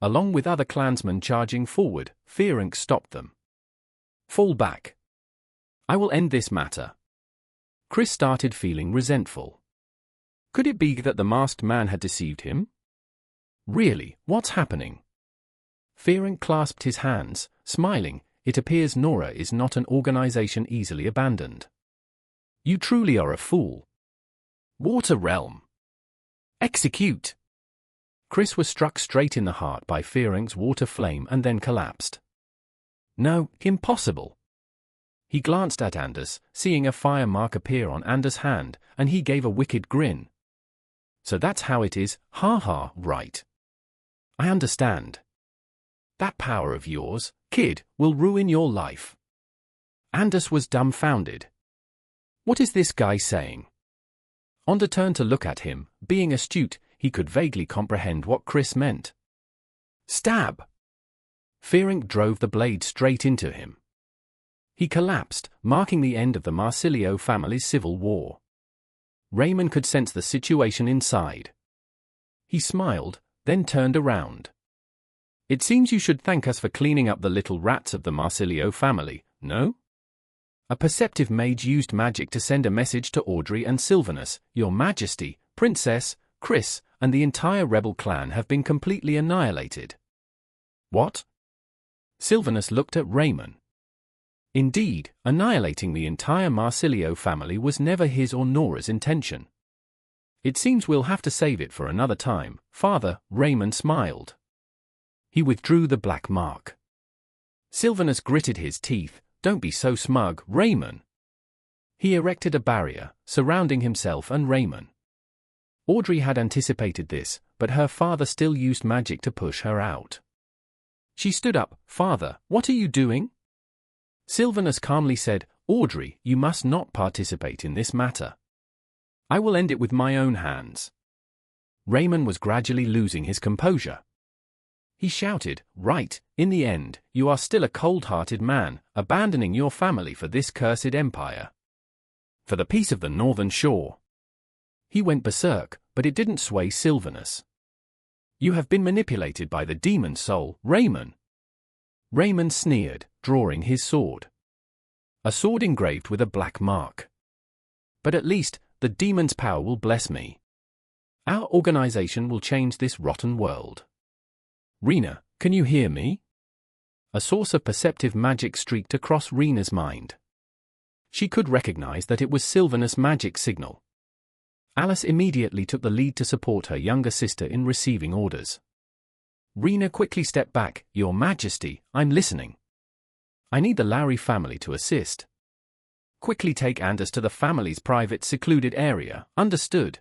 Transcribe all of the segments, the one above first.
Along with other clansmen charging forward, Fearing stopped them. "Fall back. I will end this matter." Chris started feeling resentful. Could it be that the masked man had deceived him? Really, what's happening? Fearing clasped his hands, smiling. It appears Nora is not an organization easily abandoned. You truly are a fool. Water Realm. Execute! Chris was struck straight in the heart by Fearing's water flame and then collapsed. No, impossible. He glanced at Anders, seeing a fire mark appear on Anders' hand, and he gave a wicked grin. So that's how it is, ha, right. I understand. That power of yours, kid, will ruin your life. Anders was dumbfounded. What is this guy saying? Ondo turned to look at him. Being astute, he could vaguely comprehend what Chris meant. Stab! Fearing drove the blade straight into him. He collapsed, marking the end of the Marsilio family's civil war. Raymond could sense the situation inside. He smiled, then turned around. It seems you should thank us for cleaning up the little rats of the Marsilio family, no? A perceptive mage used magic to send a message to Audrey and Sylvanus. Your Majesty, Princess, Chris, and the entire rebel clan have been completely annihilated. What? Sylvanus looked at Raymond. Indeed, annihilating the entire Marsilio family was never his or Nora's intention. It seems we'll have to save it for another time, Father. Raymond smiled. He withdrew the black mark. Sylvanus gritted his teeth. Don't be so smug, Raymond. He erected a barrier, surrounding himself and Raymond. Audrey had anticipated this, but her father still used magic to push her out. She stood up. Father, what are you doing? Sylvanus calmly said, Audrey, you must not participate in this matter. I will end it with my own hands. Raymond was gradually losing his composure. He shouted, right, in the end, you are still a cold-hearted man, abandoning your family for this cursed empire. For the peace of the northern shore. He went berserk, but it didn't sway Sylvanus. You have been manipulated by the demon soul, Raymond. Raymond sneered, drawing his sword. A sword engraved with a black mark. But at least, the demon's power will bless me. Our organization will change this rotten world. Rena, can you hear me? A source of perceptive magic streaked across Rena's mind. She could recognize that it was Sylvanus' magic signal. Alice immediately took the lead to support her younger sister in receiving orders. Rena quickly stepped back. Your Majesty, I'm listening. I need the Lowry family to assist. Quickly take Anders to the family's private secluded area, understood.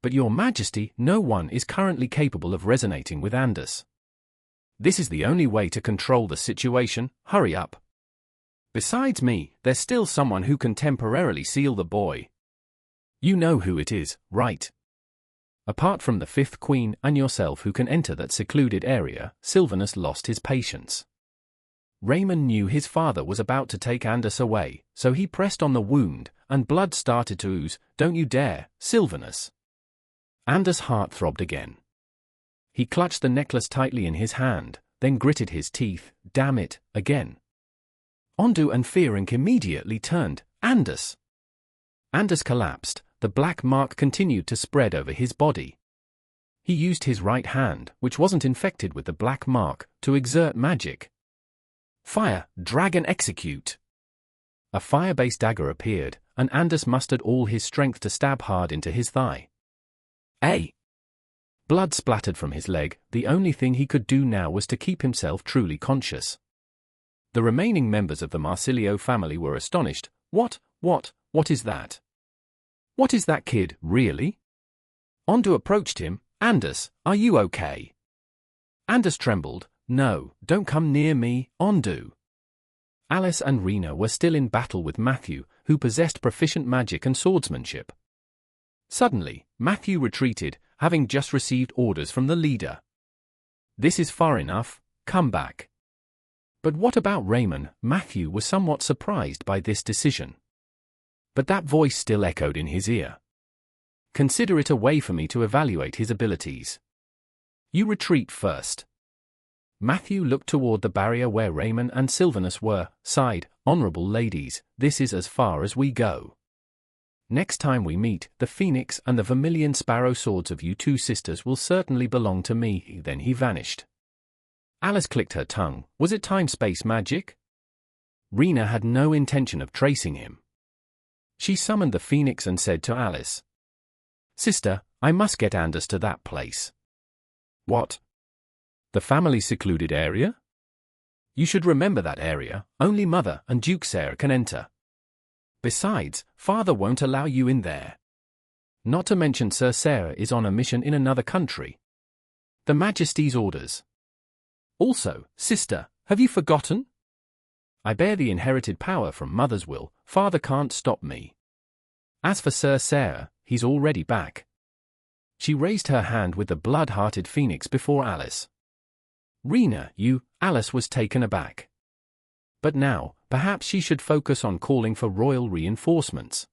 But Your Majesty, no one is currently capable of resonating with Anders. This is the only way to control the situation, hurry up. Besides me, there's still someone who can temporarily seal the boy. You know who it is, right? Apart from the fifth queen and yourself who can enter that secluded area, Sylvanus lost his patience. Raymond knew his father was about to take Anders away, so he pressed on the wound, and blood started to ooze. Don't you dare, Sylvanus. Anders' heart throbbed again. He clutched the necklace tightly in his hand, then gritted his teeth. Damn it, again. Ondo and Fearing immediately turned. Anders! Anders collapsed. The black mark continued to spread over his body. He used his right hand, which wasn't infected with the black mark, to exert magic. Fire, dragon execute! A fire-based dagger appeared, and Anders mustered all his strength to stab hard into his thigh. Blood splattered from his leg. The only thing he could do now was to keep himself truly conscious. The remaining members of the Marsilio family were astonished. What is that? What is that kid, really? Ondo approached him. Anders, are you okay? Anders trembled. No, don't come near me, Ondo. Alice and Rena were still in battle with Matthew, who possessed proficient magic and swordsmanship. Suddenly, Matthew retreated, having just received orders from the leader. This is far enough, come back. But what about Raymond? Matthew was somewhat surprised by this decision. But that voice still echoed in his ear. Consider it a way for me to evaluate his abilities. You retreat first. Matthew looked toward the barrier where Raymond and Sylvanus were, sighed, "Honorable ladies, this is as far as we go. Next time we meet, the phoenix and the vermilion sparrow swords of you two sisters will certainly belong to me." Then he vanished. Alice clicked her tongue. Was it time-space magic? Rena had no intention of tracing him. She summoned the phoenix and said to Alice, "Sister, I must get Anders to that place." "What? The family's secluded area?" "You should remember that area. Only Mother and Duke Sarah can enter. Besides, Father won't allow you in there. Not to mention Sir Sarah is on a mission in another country. The Majesty's orders. Also, sister, have you forgotten? I bear the inherited power from Mother's will. Father can't stop me. As for Sir Sarah, he's already back." She raised her hand with the blood-hearted phoenix before Alice. "Rena, Alice was taken aback. But now, perhaps she should focus on calling for royal reinforcements."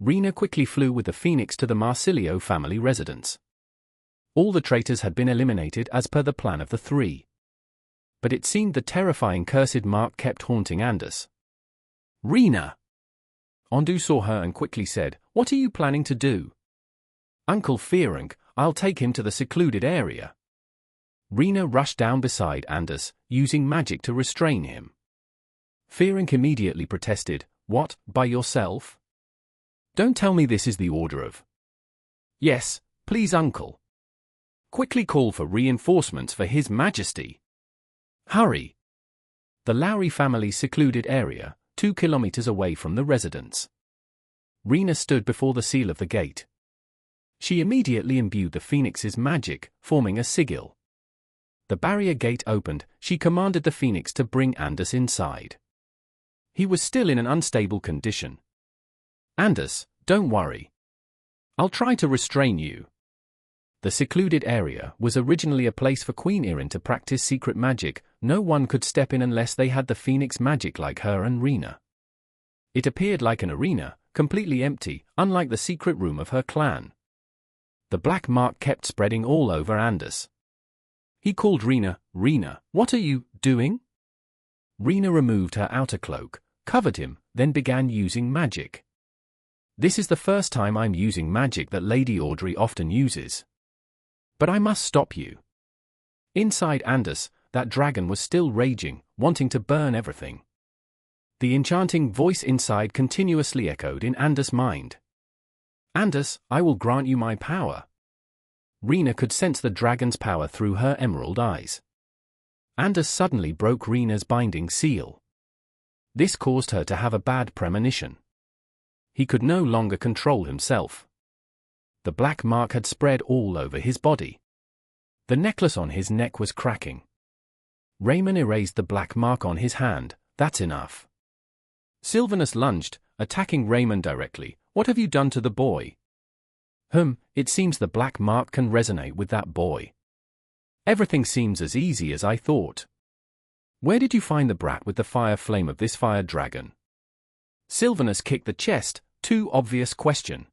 Rena quickly flew with the phoenix to the Marsilio family residence. All the traitors had been eliminated as per the plan of the three. But it seemed the terrifying cursed mark kept haunting Anders. "Rena!" Ondo saw her and quickly said, "What are you planning to do?" "Uncle Fearing, I'll take him to the secluded area." Rena rushed down beside Anders, using magic to restrain him. Fearing immediately protested, "What, by yourself? Don't tell me this is the order of—" "Yes, please, Uncle. Quickly call for reinforcements for His Majesty. Hurry." The Lowry family's secluded area, 2 kilometers away from the residence. Rena stood before the seal of the gate. She immediately imbued the phoenix's magic, forming a sigil. The barrier gate opened. She commanded the phoenix to bring Anders inside. He was still in an unstable condition. "Anders, don't worry. I'll try to restrain you." The secluded area was originally a place for Queen Erin to practice secret magic. No one could step in unless they had the phoenix magic like her and Rena. It appeared like an arena, completely empty, unlike the secret room of her clan. The black mark kept spreading all over Anders. He called Rena, "Rena, what are you doing?" Rena removed her outer cloak, covered him, then began using magic. "This is the first time I'm using magic that Lady Audrey often uses. But I must stop you." Inside Anders, that dragon was still raging, wanting to burn everything. The enchanting voice inside continuously echoed in Anders' mind. "Anders, I will grant you my power." Rena could sense the dragon's power through her emerald eyes. Anders suddenly broke Rena's binding seal. This caused her to have a bad premonition. He could no longer control himself. The black mark had spread all over his body. The necklace on his neck was cracking. Raymond erased the black mark on his hand. "That's enough." Sylvanus lunged, attacking Raymond directly. "What have you done to the boy?" It seems the black mark can resonate with that boy. Everything seems as easy as I thought. Where did you find the brat with the fire flame of this fire dragon?" Sylvanus kicked the chest. Too obvious question.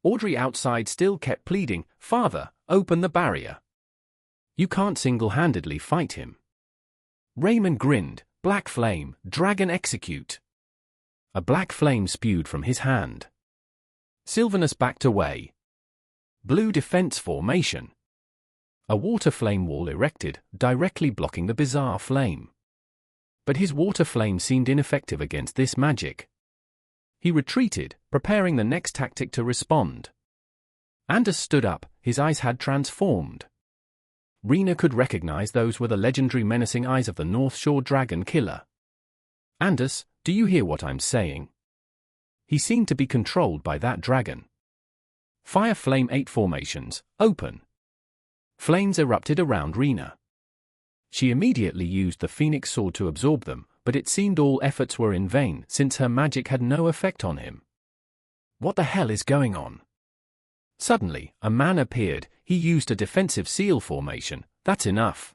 Audrey outside still kept pleading, "Father, open the barrier. You can't single-handedly fight him." Raymond grinned. "Black flame, dragon execute." A black flame spewed from his hand. Sylvanus backed away. Blue defense formation. A water flame wall erected, directly blocking the bizarre flame. But his water flame seemed ineffective against this magic. He retreated, preparing the next tactic to respond. Anders stood up, his eyes had transformed. Rena could recognize those were the legendary menacing eyes of the North Shore Dragon Killer. "Anders, do you hear what I'm saying?" He seemed to be controlled by that dragon. Fire Flame 8 formations, open. Flames erupted around Rena. She immediately used the Phoenix Sword to absorb them, but it seemed all efforts were in vain since her magic had no effect on him. What the hell is going on? Suddenly, a man appeared. He used a defensive seal formation. That's enough.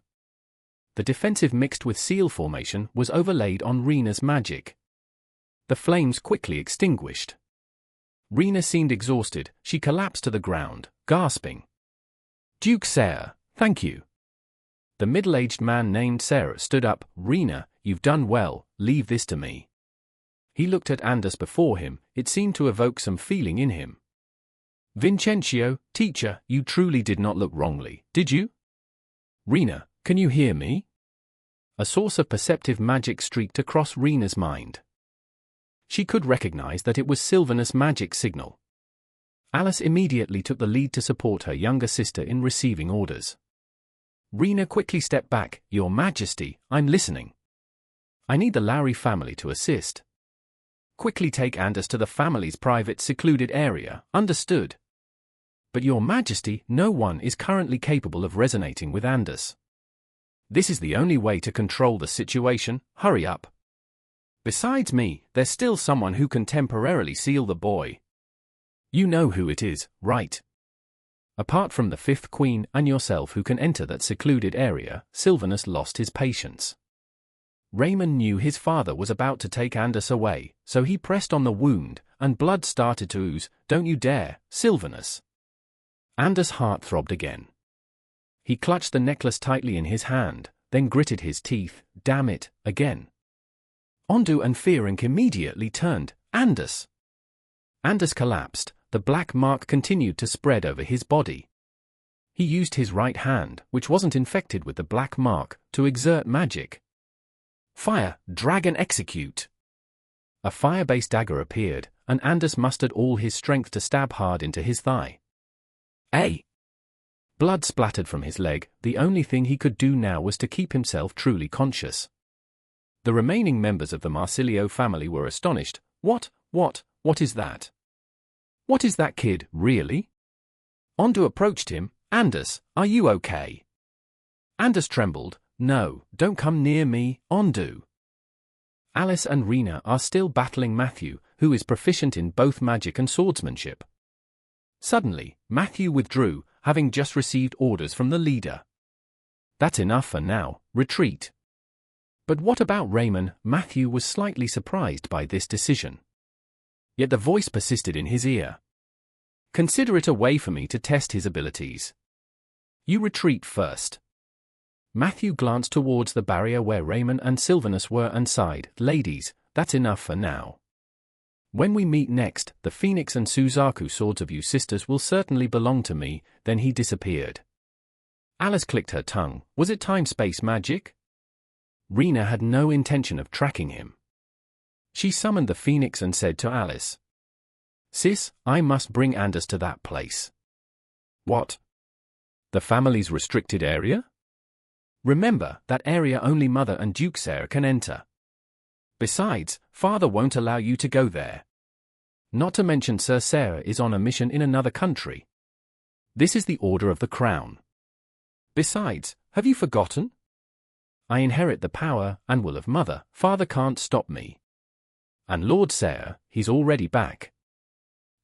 The defensive mixed with seal formation was overlaid on Rena's magic. The flames quickly extinguished. Rena seemed exhausted. She collapsed to the ground, gasping. "Duke Sarah, thank you." The middle-aged man named Sarah stood up. Rena, you've done well, leave this to me. He looked at Anders before him, it seemed to evoke some feeling in him. Vincencio, teacher, you truly did not look wrongly, did you? Rena, can you hear me? A source of perceptive magic streaked across Rena's mind. She could recognize that it was Sylvanus' magic signal. Alice immediately took the lead to support her younger sister in receiving orders. Rena quickly stepped back. Your Majesty, I'm listening. I need the Lowry family to assist. Quickly take Anders to the family's private secluded area, understood? But Your Majesty, no one is currently capable of resonating with Anders. This is the only way to control the situation, hurry up. Besides me, there's still someone who can temporarily seal the boy. You know who it is, right? Apart from the fifth queen and yourself who can enter that secluded area, Sylvanus lost his patience. Raymond knew his father was about to take Anders away, so he pressed on the wound, and blood started to ooze. Don't you dare, Sylvanus. Anders' heart throbbed again. He clutched the necklace tightly in his hand, then gritted his teeth. Damn it, again. Ondo and Fearing immediately turned. Anders! Anders collapsed, the black mark continued to spread over his body. He used his right hand, which wasn't infected with the black mark, to exert magic. Fire, dragon execute! A fire-based dagger appeared, and Anders mustered all his strength to stab hard into his thigh. Blood splattered from his leg, the only thing he could do now was to keep himself truly conscious. The remaining members of the Marsilio family were astonished. What is that? What is that kid, really? Ondo approached him. Anders, are you okay? Anders trembled. No, don't come near me, Ondo. Alice and Rena are still battling Matthew, who is proficient in both magic and swordsmanship. Suddenly, Matthew withdrew, having just received orders from the leader. That's enough for now, retreat. But what about Raymond? Matthew was slightly surprised by this decision. Yet the voice persisted in his ear. Consider it a way for me to test his abilities. You retreat first. Matthew glanced towards the barrier where Raymond and Sylvanus were and sighed. Ladies, that's enough for now. When we meet next, the Phoenix and Suzaku swords of you sisters will certainly belong to me. Then he disappeared. Alice clicked her tongue. Was it time-space magic? Rena had no intention of tracking him. She summoned the Phoenix and said to Alice, Sis, I must bring Anders to that place. What? The family's restricted area? Remember, that area only Mother and Duke Sarah can enter. Besides, Father won't allow you to go there. Not to mention Sir Sarah is on a mission in another country. This is the order of the crown. Besides, have you forgotten? I inherit the power and will of Mother. Father can't stop me. And Lord Sarah, he's already back.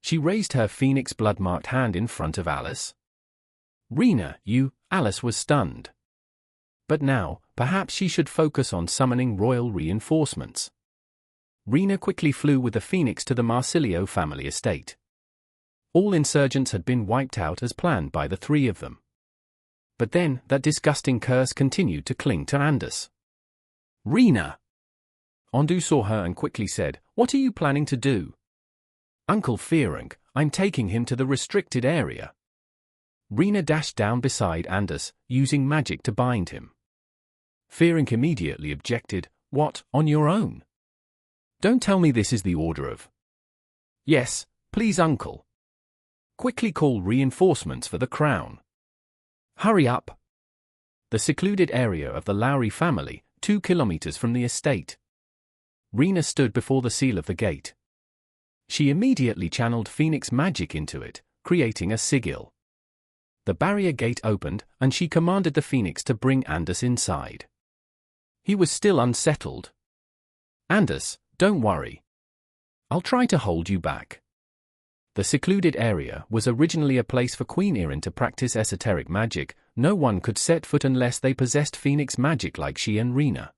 She raised her phoenix blood-marked hand in front of Alice. Rena, Alice was stunned. But now, perhaps she should focus on summoning royal reinforcements. Rena quickly flew with the Phoenix to the Marsilio family estate. All insurgents had been wiped out as planned by the three of them. But then, that disgusting curse continued to cling to Anders. Rena! Ondo saw her and quickly said, What are you planning to do? Uncle Fearing, I'm taking him to the restricted area. Rena dashed down beside Anders, using magic to bind him. Fearing immediately objected. What, on your own? Don't tell me this is the order of... Yes, please uncle. Quickly call reinforcements for the crown. Hurry up. The secluded area of the Lowry family, 2 kilometers from the estate. Rena stood before the seal of the gate. She immediately channeled Phoenix magic into it, creating a sigil. The barrier gate opened, and she commanded the Phoenix to bring Anders inside. He was still unsettled. Anders, don't worry. I'll try to hold you back. The secluded area was originally a place for Queen Erin to practice esoteric magic. No one could set foot unless they possessed Phoenix magic like she and Rena.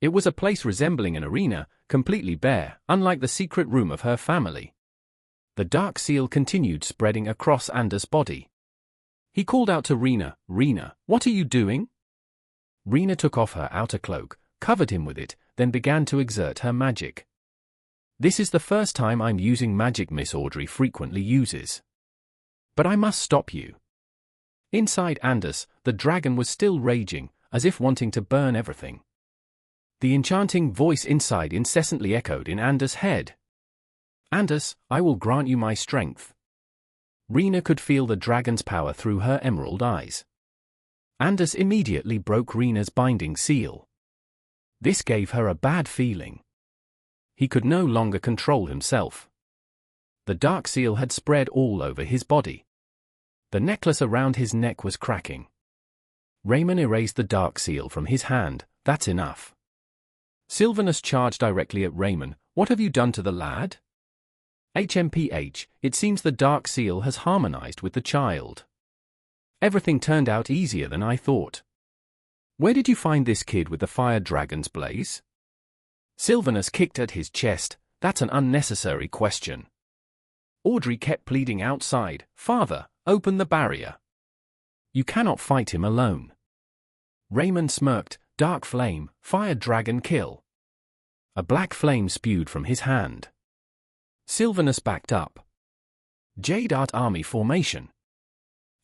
It was a place resembling an arena, completely bare, unlike the secret room of her family. The dark seal continued spreading across Anders' body. He called out to Rena, Rena, what are you doing? Rena took off her outer cloak, covered him with it, then began to exert her magic. This is the first time I'm using magic Miss Audrey frequently uses. But I must stop you. Inside Anders, the dragon was still raging, as if wanting to burn everything. The enchanting voice inside incessantly echoed in Anders' head. Anders, I will grant you my strength. Rena could feel the dragon's power through her emerald eyes. Anders immediately broke Rena's binding seal. This gave her a bad feeling. He could no longer control himself. The dark seal had spread all over his body. The necklace around his neck was cracking. Raymond erased the dark seal from his hand. That's enough. Sylvanus charged directly at Raymond. What have you done to the lad? HMPH, it seems the dark seal has harmonized with the child. Everything turned out easier than I thought. Where did you find this kid with the fire dragon's blaze? Sylvanus kicked at his chest. That's an unnecessary question. Audrey kept pleading outside. Father, open the barrier. You cannot fight him alone. Raymond smirked. Dark flame, fire dragon kill. A black flame spewed from his hand. Sylvanus backed up. Jade Art Army formation.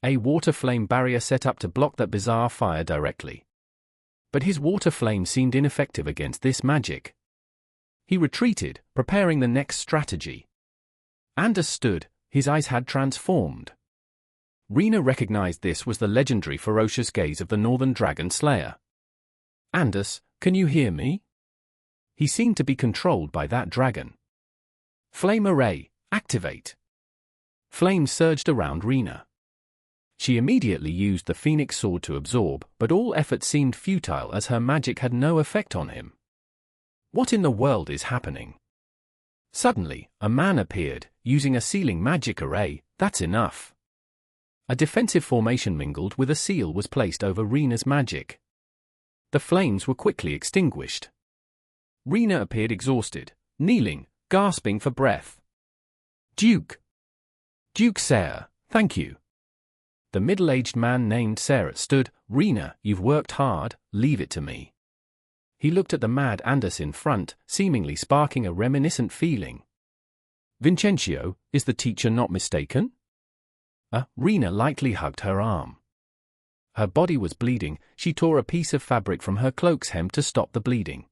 A water flame barrier set up to block that bizarre fire directly. But his water flame seemed ineffective against this magic. He retreated, preparing the next strategy. Anders stood, his eyes had transformed. Rena recognized this was the legendary ferocious gaze of the Northern Dragon Slayer. Anders, can you hear me? He seemed to be controlled by that dragon. Flame array, activate. Flames surged around Rena. She immediately used the phoenix sword to absorb, but all effort seemed futile as her magic had no effect on him. What in the world is happening? Suddenly, a man appeared, using a sealing magic array. That's enough. A defensive formation mingled with a seal was placed over Rena's magic. The flames were quickly extinguished. Rena appeared exhausted, kneeling, gasping for breath. Duke Sarah, thank you. The middle-aged man named Sarah stood. Rena, you've worked hard, leave it to me. He looked at the mad Anders in front, seemingly sparking a reminiscent feeling. Vincencio, is the teacher not mistaken? Rena lightly hugged her arm. Her body was bleeding. She tore a piece of fabric from her cloak's hem to stop the bleeding.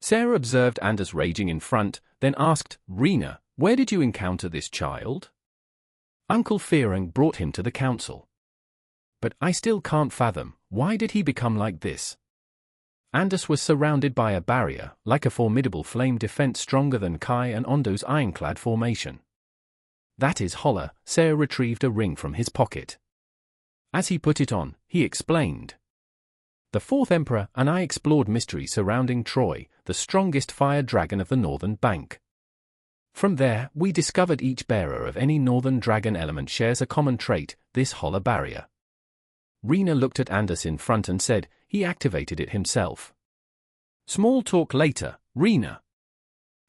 Sarah observed Anders raging in front, then asked, Rena, where did you encounter this child? Uncle Fearing brought him to the council. But I still can't fathom, why did he become like this? Anders was surrounded by a barrier, like a formidable flame defense stronger than Kai and Ondo's ironclad formation. That is Holler. Sarah retrieved a ring from his pocket. As he put it on, he explained. The Fourth Emperor and I explored mysteries surrounding Troy, the strongest fire dragon of the northern bank. From there, we discovered each bearer of any northern dragon element shares a common trait, this Holler barrier. Rena looked at Anders in front and said, he activated it himself. Small talk later, Rena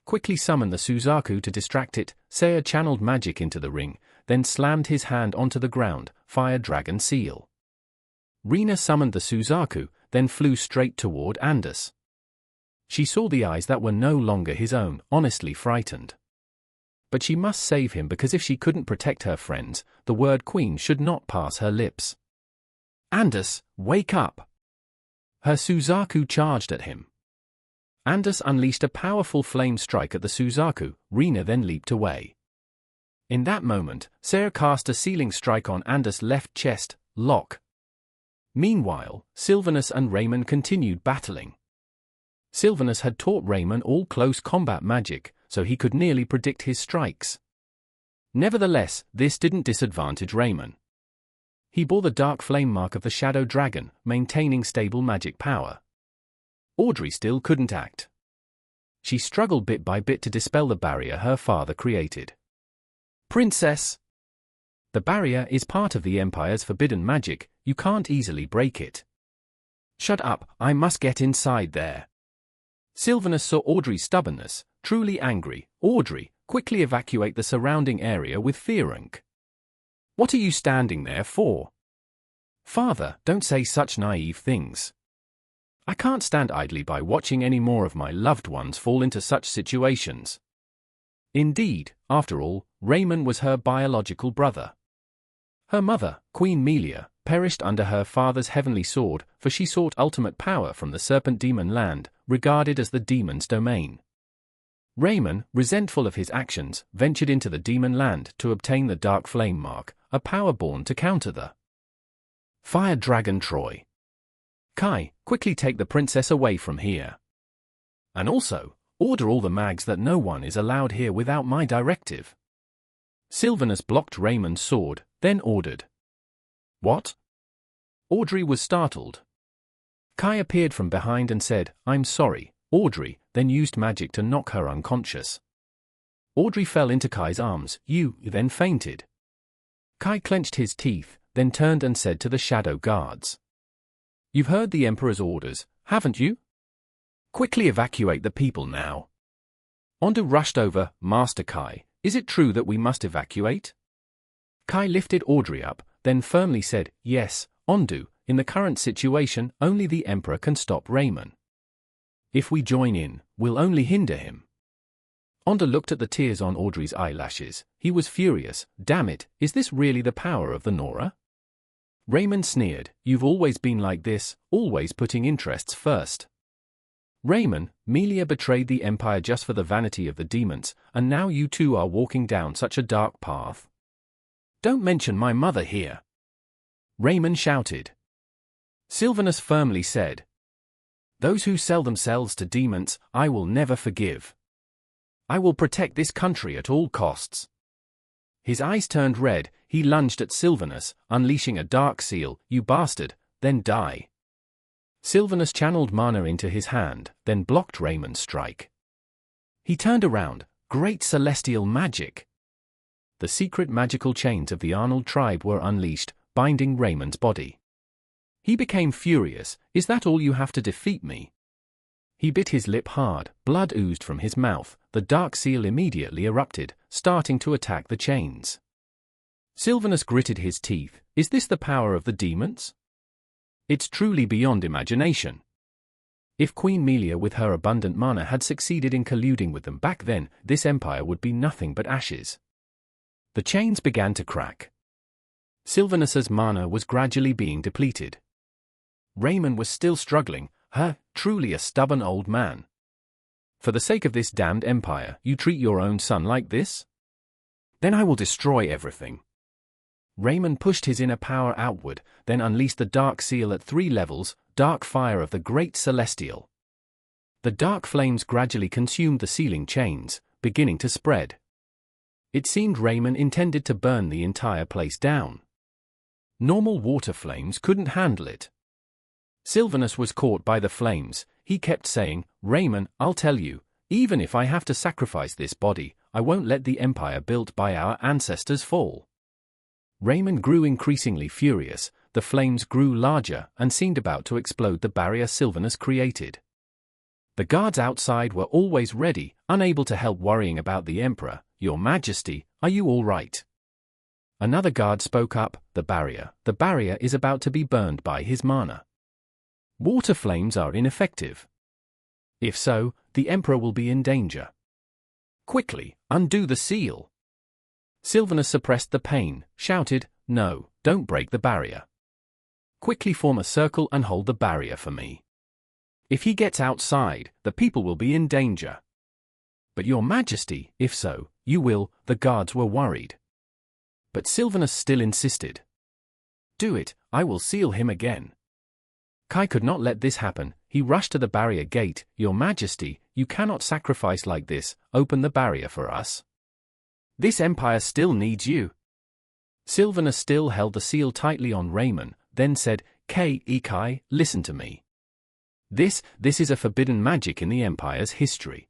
quickly summoned the Suzaku to distract it. Seiya channeled magic into the ring, then slammed his hand onto the ground, fire dragon seal. Rena summoned the Suzaku, then flew straight toward Anders. She saw the eyes that were no longer his own, honestly frightened. But she must save him because if she couldn't protect her friends, the word queen should not pass her lips. Anders, wake up! Her Suzaku charged at him. Anders unleashed a powerful flame strike at the Suzaku. Rena then leaped away. In that moment, Sarah cast a sealing strike on Anders' left chest, lock. Meanwhile, Sylvanus and Raymond continued battling. Sylvanus had taught Raymond all close combat magic, so he could nearly predict his strikes. Nevertheless, this didn't disadvantage Raymond. He bore the dark flame mark of the Shadow Dragon, maintaining stable magic power. Audrey still couldn't act. She struggled bit by bit to dispel the barrier her father created. Princess! The barrier is part of the Empire's forbidden magic, you can't easily break it. Shut up, I must get inside there. Sylvanus saw Audrey's stubbornness, truly angry. Audrey, quickly evacuate the surrounding area with Fearank. What are you standing there for? Father, don't say such naive things. I can't stand idly by watching any more of my loved ones fall into such situations. Indeed, after all, Raymond was her biological brother. Her mother, Queen Melia, perished under her father's heavenly sword, for she sought ultimate power from the serpent demon land, regarded as the demon's domain. Raymond, resentful of his actions, ventured into the demon land to obtain the dark flame mark, a power born to counter the fire dragon Troy. Kai, quickly take the princess away from here. And also, order all the mags that no one is allowed here without my directive. Sylvanus blocked Raymond's sword, then ordered. What? Audrey was startled. Kai appeared from behind and said, I'm sorry, Audrey, then used magic to knock her unconscious. Audrey fell into Kai's arms, then fainted. Kai clenched his teeth, then turned and said to the shadow guards. You've heard the Emperor's orders, haven't you? Quickly evacuate the people now. Ondo rushed over, Master Kai, is it true that we must evacuate? Kai lifted Audrey up, then firmly said, yes, Ondo, in the current situation, only the Emperor can stop Raymond. If we join in, we'll only hinder him. Ondo looked at the tears on Audrey's eyelashes. He was furious. Damn it, is this really the power of the Nora? Raymond sneered, you've always been like this, always putting interests first. Raymond, Melia betrayed the Empire just for the vanity of the demons, and now you two are walking down such a dark path. Don't mention my mother here. Raymond shouted. Sylvanus firmly said, those who sell themselves to demons, I will never forgive. I will protect this country at all costs. His eyes turned red, he lunged at Sylvanus, unleashing a dark seal, you bastard, then die. Sylvanus channeled mana into his hand, then blocked Raymond's strike. He turned around, great celestial magic. The secret magical chains of the Arnold tribe were unleashed, binding Raymond's body. He became furious, is that all you have to defeat me? He bit his lip hard, blood oozed from his mouth, the dark seal immediately erupted, starting to attack the chains. Sylvanus gritted his teeth, is this the power of the demons? It's truly beyond imagination. If Queen Melia with her abundant mana had succeeded in colluding with them back then, this empire would be nothing but ashes. The chains began to crack. Sylvanus's mana was gradually being depleted. Raymond was still struggling, truly a stubborn old man. For the sake of this damned empire, you treat your own son like this? Then I will destroy everything. Raymond pushed his inner power outward, then unleashed the dark seal at 3 levels, dark fire of the great celestial. The dark flames gradually consumed the sealing chains, beginning to spread. It seemed Raymond intended to burn the entire place down. Normal water flames couldn't handle it. Sylvanus was caught by the flames. He kept saying, Raymond, I'll tell you, even if I have to sacrifice this body, I won't let the empire built by our ancestors fall. Raymond grew increasingly furious, the flames grew larger and seemed about to explode the barrier Sylvanus created. The guards outside were always ready, unable to help worrying about the Emperor. Your Majesty, are you all right? Another guard spoke up, the barrier is about to be burned by his mana. Water flames are ineffective. If so, the Emperor will be in danger. Quickly, undo the seal. Sylvanus suppressed the pain, shouted, no, don't break the barrier. Quickly form a circle and hold the barrier for me. If he gets outside, the people will be in danger. But Your Majesty, if so, you will, the guards were worried. But Sylvanus still insisted. Do it, I will seal him again. Kai could not let this happen. He rushed to the barrier gate. Your Majesty, you cannot sacrifice like this, open the barrier for us. This empire still needs you. Sylvanus still held the seal tightly on Raymond, then said, Kai, listen to me. This is a forbidden magic in the empire's history.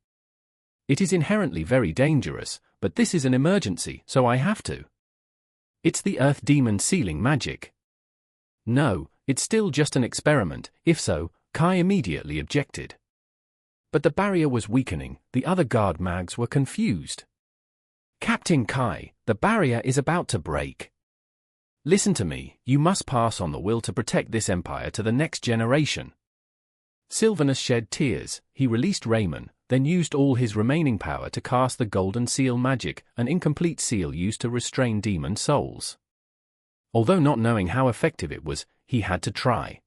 It is inherently very dangerous, but this is an emergency, so I have to. It's the earth demon sealing magic. No, it's still just an experiment. If so, Kai immediately objected. But the barrier was weakening, the other guard mags were confused. Captain Kai, the barrier is about to break. Listen to me, you must pass on the will to protect this empire to the next generation. Sylvanus shed tears. He released Raymond, then used all his remaining power to cast the golden seal magic, an incomplete seal used to restrain demon souls. Although not knowing how effective it was, he had to try.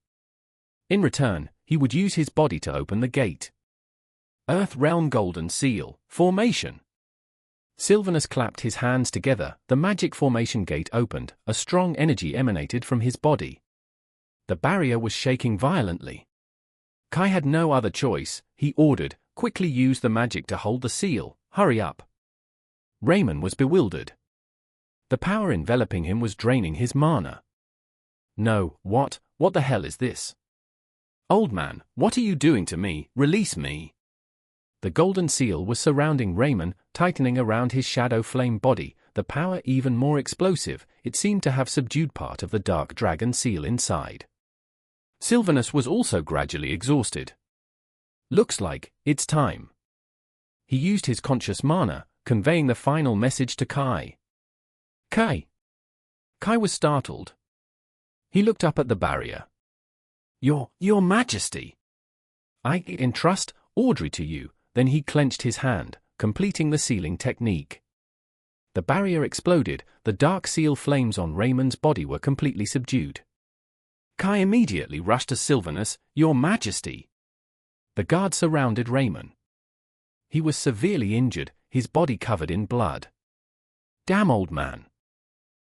In return, he would use his body to open the gate. Earth Realm Golden Seal Formation. Sylvanus clapped his hands together. The magic formation gate opened. A strong energy emanated from his body. The barrier was shaking violently. Kai had no other choice. He ordered, "Quickly use the magic to hold the seal. Hurry up." Raymond was bewildered. The power enveloping him was draining his mana. "No, what the hell is this? Old man, what are you doing to me? Release me." The golden seal was surrounding Raymond, tightening around his shadow flame body, the power even more explosive. It seemed to have subdued part of the dark dragon seal inside. Sylvanus was also gradually exhausted. "Looks like it's time." He used his conscious mana, conveying the final message to Kai. "Kai." Kai was startled. He looked up at the barrier. Your Majesty. I entrust Audrey to you." Then he clenched his hand, completing the sealing technique. The barrier exploded. The dark seal flames on Raymond's body were completely subdued. Kai immediately rushed to Sylvanus. "Your Majesty." The guard surrounded Raymond. He was severely injured, his body covered in blood. "Damn, old man."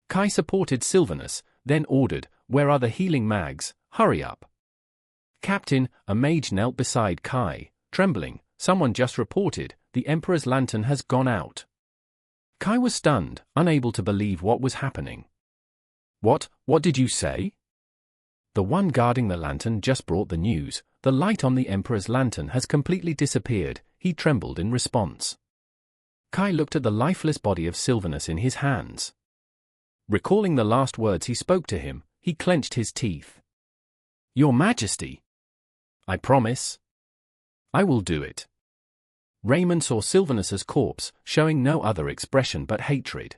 Kai supported Sylvanus, then ordered, "Where are the healing mags? Hurry up." "Captain," a mage knelt beside Kai, trembling. "Someone just reported, the Emperor's lantern has gone out." Kai was stunned, unable to believe what was happening. What did you say?" "The one guarding the lantern just brought the news. The light on the Emperor's lantern has completely disappeared." He trembled in response. Kai looked at the lifeless body of Sylvanus in his hands. Recalling the last words he spoke to him, he clenched his teeth. "Your Majesty." "I promise. I will do it." Raymond saw Sylvanus's corpse, showing no other expression but hatred.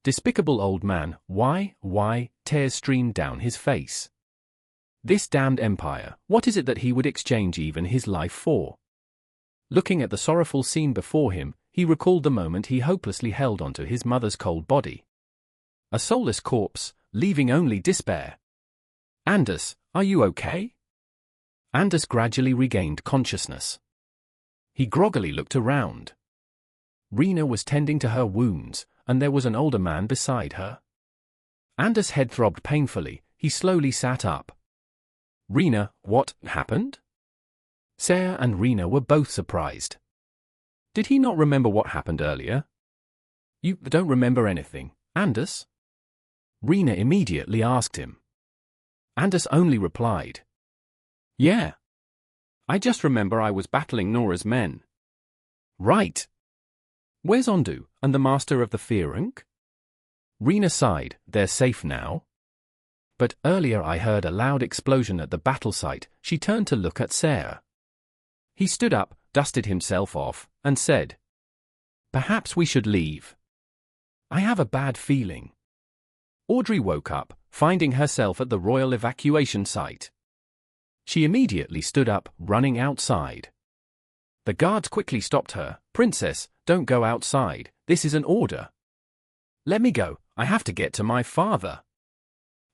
"Despicable old man, why?" Tears streamed down his face. This damned empire, what is it that he would exchange even his life for? Looking at the sorrowful scene before him, he recalled the moment he hopelessly held onto his mother's cold body. A soulless corpse, leaving only despair. "Anders, are you okay?" Anders gradually regained consciousness. He groggily looked around. Rena was tending to her wounds, and there was an older man beside her. Anders' head throbbed painfully. He slowly sat up. "Rena, what happened?" Sarah and Rena were both surprised. Did he not remember what happened earlier? "You don't remember anything, Anders?" Rena immediately asked him. Anders only replied, "Yeah. I just remember I was battling Nora's men." "Right. Where's Ondo and the Master of the Ferenc?" Rena sighed. "They're safe now. But earlier I heard a loud explosion at the battle site." She turned to look at Sarah. He stood up, dusted himself off, and said, "Perhaps we should leave. I have a bad feeling." Audrey woke up, finding herself at the royal evacuation site. She immediately stood up, running outside. The guards quickly stopped her. "Princess, don't go outside. This is an order." "Let me go. I have to get to my father."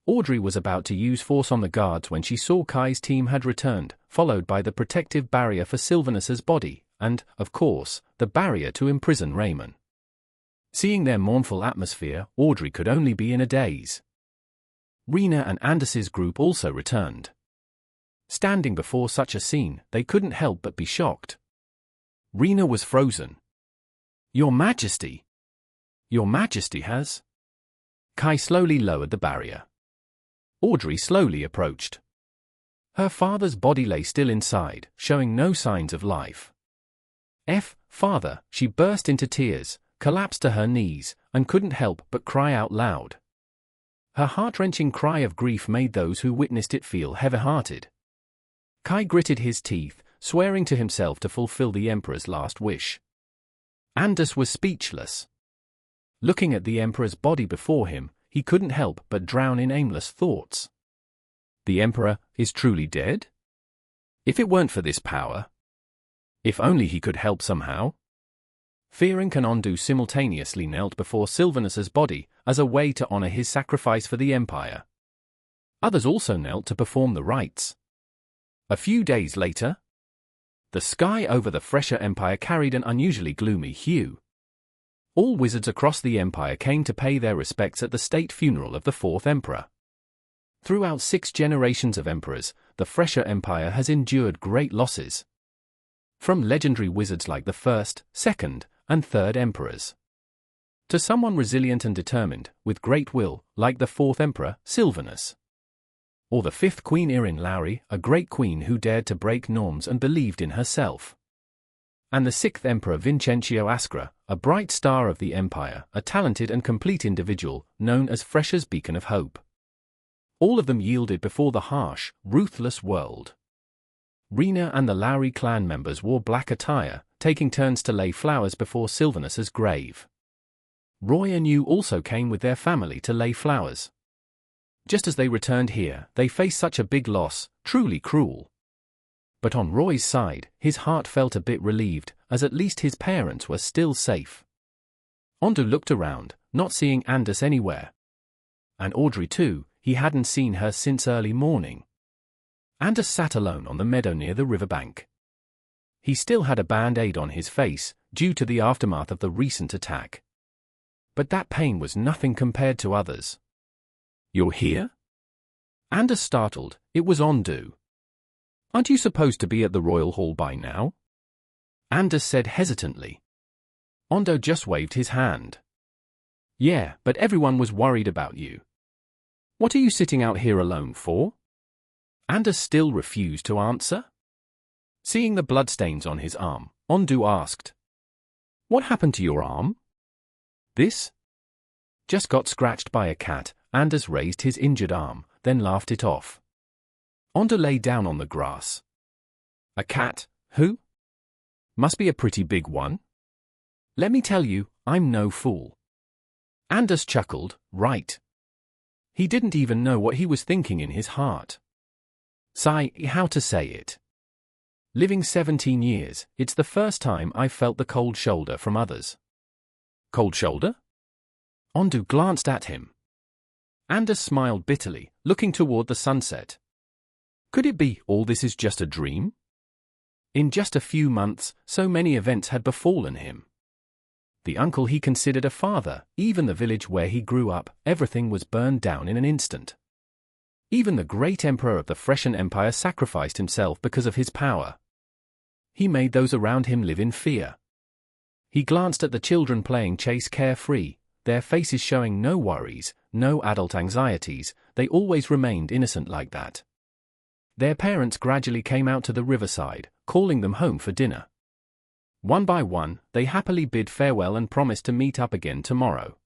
Audrey was about to use force on the guards when she saw Kai's team had returned, followed by the protective barrier for Sylvanus's body, and, of course, the barrier to imprison Raymond. Seeing their mournful atmosphere, Audrey could only be in a daze. Rena and Anders's group also returned. Standing before such a scene, they couldn't help but be shocked. Rena was frozen. "Your Majesty! Your Majesty has..." Kai slowly lowered the barrier. Audrey slowly approached. Her father's body lay still inside, showing no signs of life. Father," she burst into tears, collapsed to her knees, and couldn't help but cry out loud. Her heart-wrenching cry of grief made those who witnessed it feel heavy-hearted. Kai gritted his teeth, swearing to himself to fulfill the Emperor's last wish. Anders was speechless. Looking at the Emperor's body before him, he couldn't help but drown in aimless thoughts. The Emperor is truly dead? If it weren't for this power. If only he could help somehow. Fearing and Ondo simultaneously knelt before Sylvanus's body as a way to honor his sacrifice for the Empire. Others also knelt to perform the rites. A few days later, the sky over the Fresher Empire carried an unusually gloomy hue. All wizards across the Empire came to pay their respects at the state funeral of the fourth Emperor. Throughout 6 generations of emperors, the Fresher Empire has endured great losses. From legendary wizards like the first, second, and third emperors, to someone resilient and determined, with great will, like the fourth emperor, Sylvanus. Or the fifth queen Irin Lowry, a great queen who dared to break norms and believed in herself. And the sixth emperor Vincentio Ascra, a bright star of the empire, a talented and complete individual, known as Fresher's beacon of hope. All of them yielded before the harsh, ruthless world. Rena and the Lowry clan members wore black attire, taking turns to lay flowers before Sylvanus's grave. Roy and you also came with their family to lay flowers. Just as they returned here, they faced such a big loss, truly cruel. But on Roy's side, his heart felt a bit relieved, as at least his parents were still safe. Ondo looked around, not seeing Anders anywhere. And Audrey too, he hadn't seen her since early morning. Anders sat alone on the meadow near the riverbank. He still had a band-aid on his face, due to the aftermath of the recent attack. But that pain was nothing compared to others. "You're here?" Anders startled. It was Ondo. "Aren't you supposed to be at the Royal Hall by now?" Anders said hesitantly. Ondo just waved his hand. "Yeah, but everyone was worried about you. What are you sitting out here alone for?" Anders still refused to answer. Seeing the bloodstains on his arm, Ondo asked, "What happened to your arm?" "This? Just got scratched by a cat." Anders raised his injured arm, then laughed it off. Ondo lay down on the grass. "A cat? Who? Must be a pretty big one. Let me tell you, I'm no fool." Anders chuckled, right. He didn't even know what he was thinking in his heart. How to say it? Living 17 years, it's the first time I've felt the cold shoulder from others. Cold shoulder? Ondo glanced at him. Anders smiled bitterly, looking toward the sunset. Could it be all this is just a dream? In just a few months, so many events had befallen him. The uncle he considered a father, even the village where he grew up, everything was burned down in an instant. Even the great emperor of the Freshen Empire sacrificed himself because of his power. He made those around him live in fear. He glanced at the children playing chase carefree, their faces showing no worries, no adult anxieties. They always remained innocent like that. Their parents gradually came out to the riverside, calling them home for dinner. One by one, they happily bid farewell and promised to meet up again tomorrow.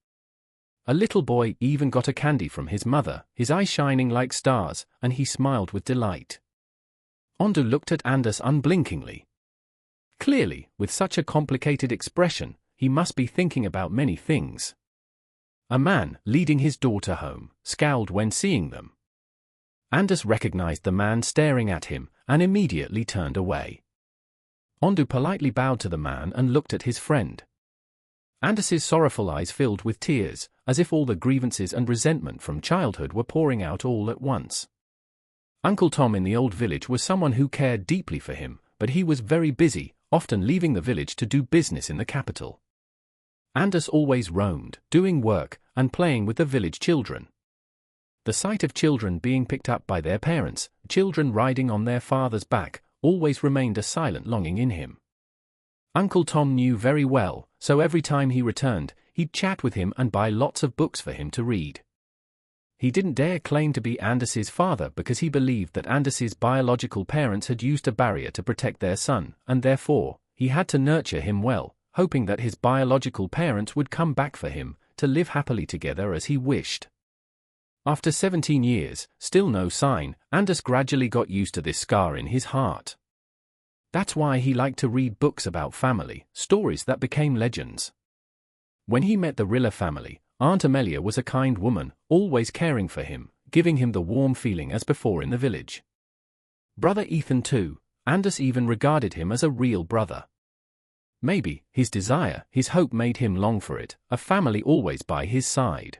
A little boy even got a candy from his mother, his eyes shining like stars, and he smiled with delight. Ondo looked at Anders unblinkingly. Clearly, with such a complicated expression, he must be thinking about many things. A man, leading his daughter home, scowled when seeing them. Anders recognized the man staring at him, and immediately turned away. Ondo politely bowed to the man and looked at his friend. Anders's sorrowful eyes filled with tears, as if all the grievances and resentment from childhood were pouring out all at once. Uncle Tom in the old village was someone who cared deeply for him, but he was very busy, often leaving the village to do business in the capital. Anders always roamed, doing work, and playing with the village children. The sight of children being picked up by their parents, children riding on their father's back, always remained a silent longing in him. Uncle Tom knew very well, so every time he returned, he'd chat with him and buy lots of books for him to read. He didn't dare claim to be Anders's father because he believed that Anders's biological parents had used a barrier to protect their son, and therefore, he had to nurture him well, hoping that his biological parents would come back for him, to live happily together as he wished. After 17 years, still no sign, Anders gradually got used to this scar in his heart. That's why he liked to read books about family, stories that became legends. When he met the Rilla family, Aunt Amelia was a kind woman, always caring for him, giving him the warm feeling as before in the village. Brother Ethan too, Anders even regarded him as a real brother. Maybe his desire, his hope made him long for it, a family always by his side.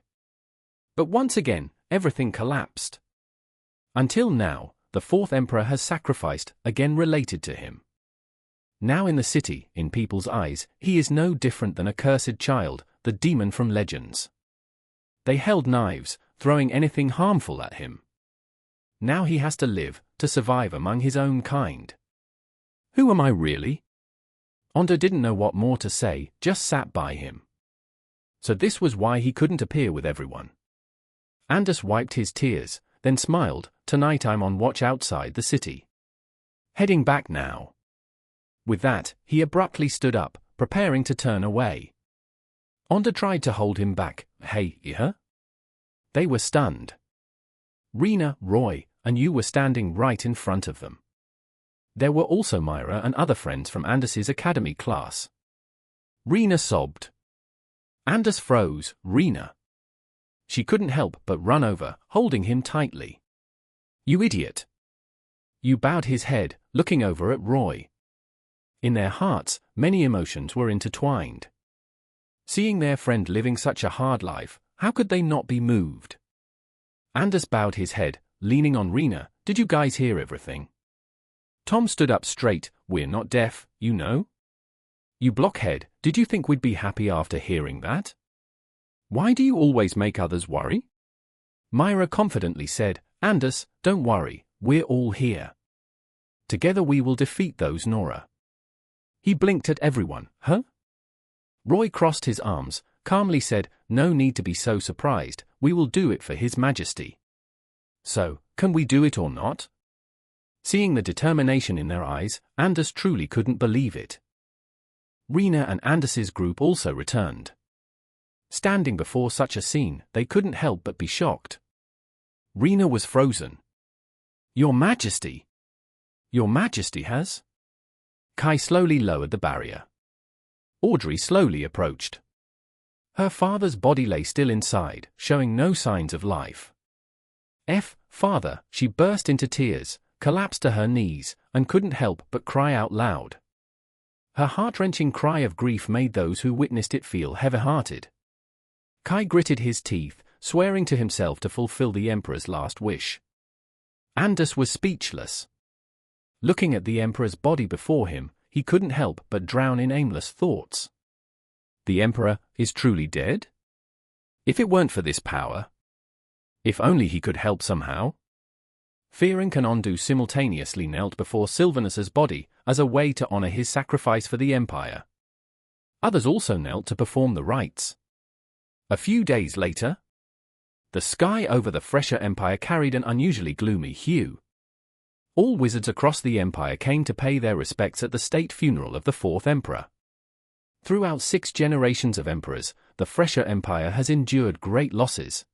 But once again, everything collapsed. Until now, the fourth emperor has sacrificed, again related to him. Now in the city, in people's eyes, he is no different than a cursed child, the demon from legends. They held knives, throwing anything harmful at him. Now he has to live, to survive among his own kind. Who am I really? Ondo didn't know what more to say, just sat by him. So this was why he couldn't appear with everyone. Anders wiped his tears, then smiled. Tonight I'm on watch outside the city. Heading back now. With that, he abruptly stood up, preparing to turn away. Ondo tried to hold him back. Hey, yeah? They were stunned. Rena, Roy, and you were standing right in front of them. There were also Myra and other friends from Anders's academy class. Rena sobbed. Anders froze. Rena. She couldn't help but run over, holding him tightly. You idiot. You bowed his head, looking over at Roy. In their hearts, many emotions were intertwined. Seeing their friend living such a hard life, how could they not be moved? Anders bowed his head, leaning on Rena. Did you guys hear everything? Tom stood up straight. We're not deaf, you know. You blockhead, did you think we'd be happy after hearing that? Why do you always make others worry? Myra confidently said, Anders, don't worry, we're all here. Together we will defeat those Nora. He blinked at everyone. Huh? Roy crossed his arms, calmly said, no need to be so surprised, we will do it for His Majesty. So, can we do it or not? Seeing the determination in their eyes, Anders truly couldn't believe it. Rena and Anders's group also returned. Standing before such a scene, they couldn't help but be shocked. Rena was frozen. Your Majesty! Your Majesty has? Kai slowly lowered the barrier. Audrey slowly approached. Her father's body lay still inside, showing no signs of life. Father, she burst into tears, collapsed to her knees, and couldn't help but cry out loud. Her heart-wrenching cry of grief made those who witnessed it feel heavy-hearted. Kai gritted his teeth, swearing to himself to fulfill the Emperor's last wish. Anders was speechless. Looking at the Emperor's body before him, he couldn't help but drown in aimless thoughts. The Emperor is truly dead? If it weren't for this power. If only he could help somehow. Fearing and Ondo simultaneously knelt before Sylvanus's body as a way to honor his sacrifice for the Empire. Others also knelt to perform the rites. A few days later, the sky over the Fresher Empire carried an unusually gloomy hue. All wizards across the Empire came to pay their respects at the state funeral of the fourth Emperor. Throughout 6 generations of emperors, the Fresher Empire has endured great losses.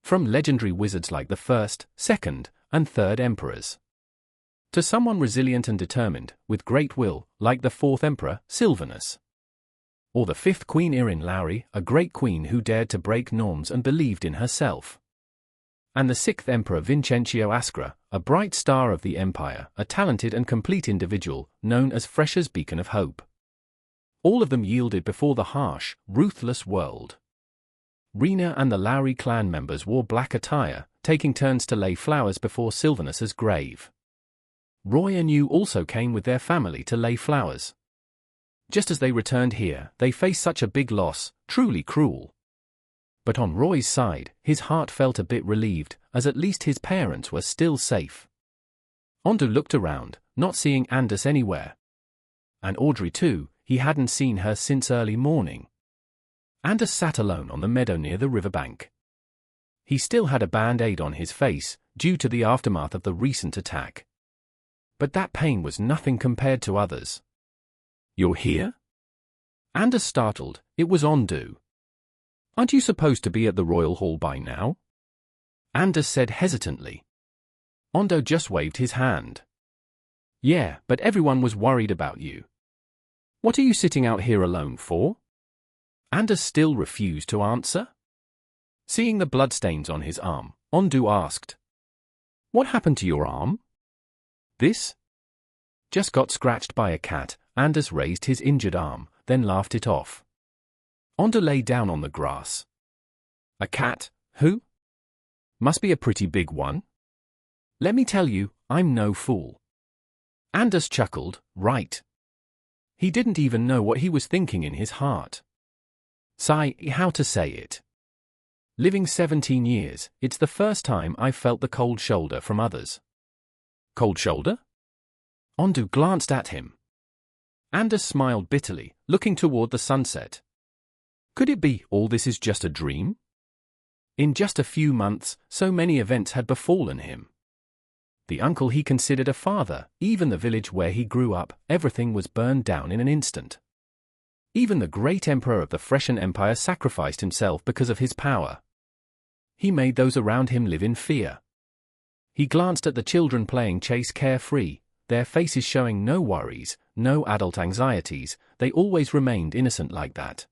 From legendary wizards like the first, second, and third emperors, to someone resilient and determined, with great will, like the fourth Emperor, Sylvanus. Or the fifth Queen Irin Lowry, a great queen who dared to break norms and believed in herself. And the sixth Emperor Vincentio Ascra, a bright star of the Empire, a talented and complete individual, known as Fresher's beacon of hope. All of them yielded before the harsh, ruthless world. Rena and the Lowry clan members wore black attire, taking turns to lay flowers before Sylvanus's grave. Roy and you also came with their family to lay flowers. Just as they returned here, they faced such a big loss, truly cruel. But on Roy's side, his heart felt a bit relieved, as at least his parents were still safe. Ondo looked around, not seeing Anders anywhere. And Audrey too, he hadn't seen her since early morning. Anders sat alone on the meadow near the riverbank. He still had a band-aid on his face, due to the aftermath of the recent attack. But that pain was nothing compared to others. You're here? Anders startled. It was Ondo. Aren't you supposed to be at the royal hall by now? Anders said hesitantly. Ondo just waved his hand. Yeah, but everyone was worried about you. What are you sitting out here alone for? Anders still refused to answer. Seeing the bloodstains on his arm, Ondo asked, What happened to your arm? This? Just got scratched by a cat. Anders raised his injured arm, then laughed it off. Ondo lay down on the grass. A cat? Who? Must be a pretty big one. Let me tell you, I'm no fool. Anders chuckled, right. He didn't even know what he was thinking in his heart. How to say it. Living 17 years, it's the first time I've felt the cold shoulder from others. Cold shoulder? Ondo glanced at him. Anders smiled bitterly, looking toward the sunset. Could it be all this is just a dream? In just a few months, so many events had befallen him. The uncle he considered a father, even the village where he grew up, everything was burned down in an instant. Even the great emperor of the Frisian Empire sacrificed himself because of his power. He made those around him live in fear. He glanced at the children playing chase carefree, their faces showing no worries, no adult anxieties, they always remained innocent like that.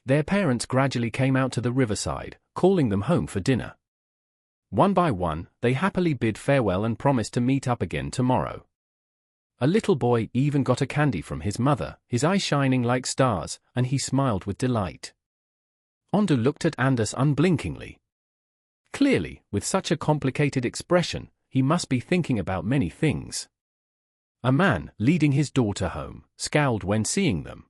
Their parents gradually came out to the riverside, calling them home for dinner. One by one, they happily bid farewell and promised to meet up again tomorrow. A little boy even got a candy from his mother, his eyes shining like stars, and he smiled with delight. Ondo looked at Anders unblinkingly. Clearly, with such a complicated expression, he must be thinking about many things. A man, leading his daughter home, scowled when seeing them.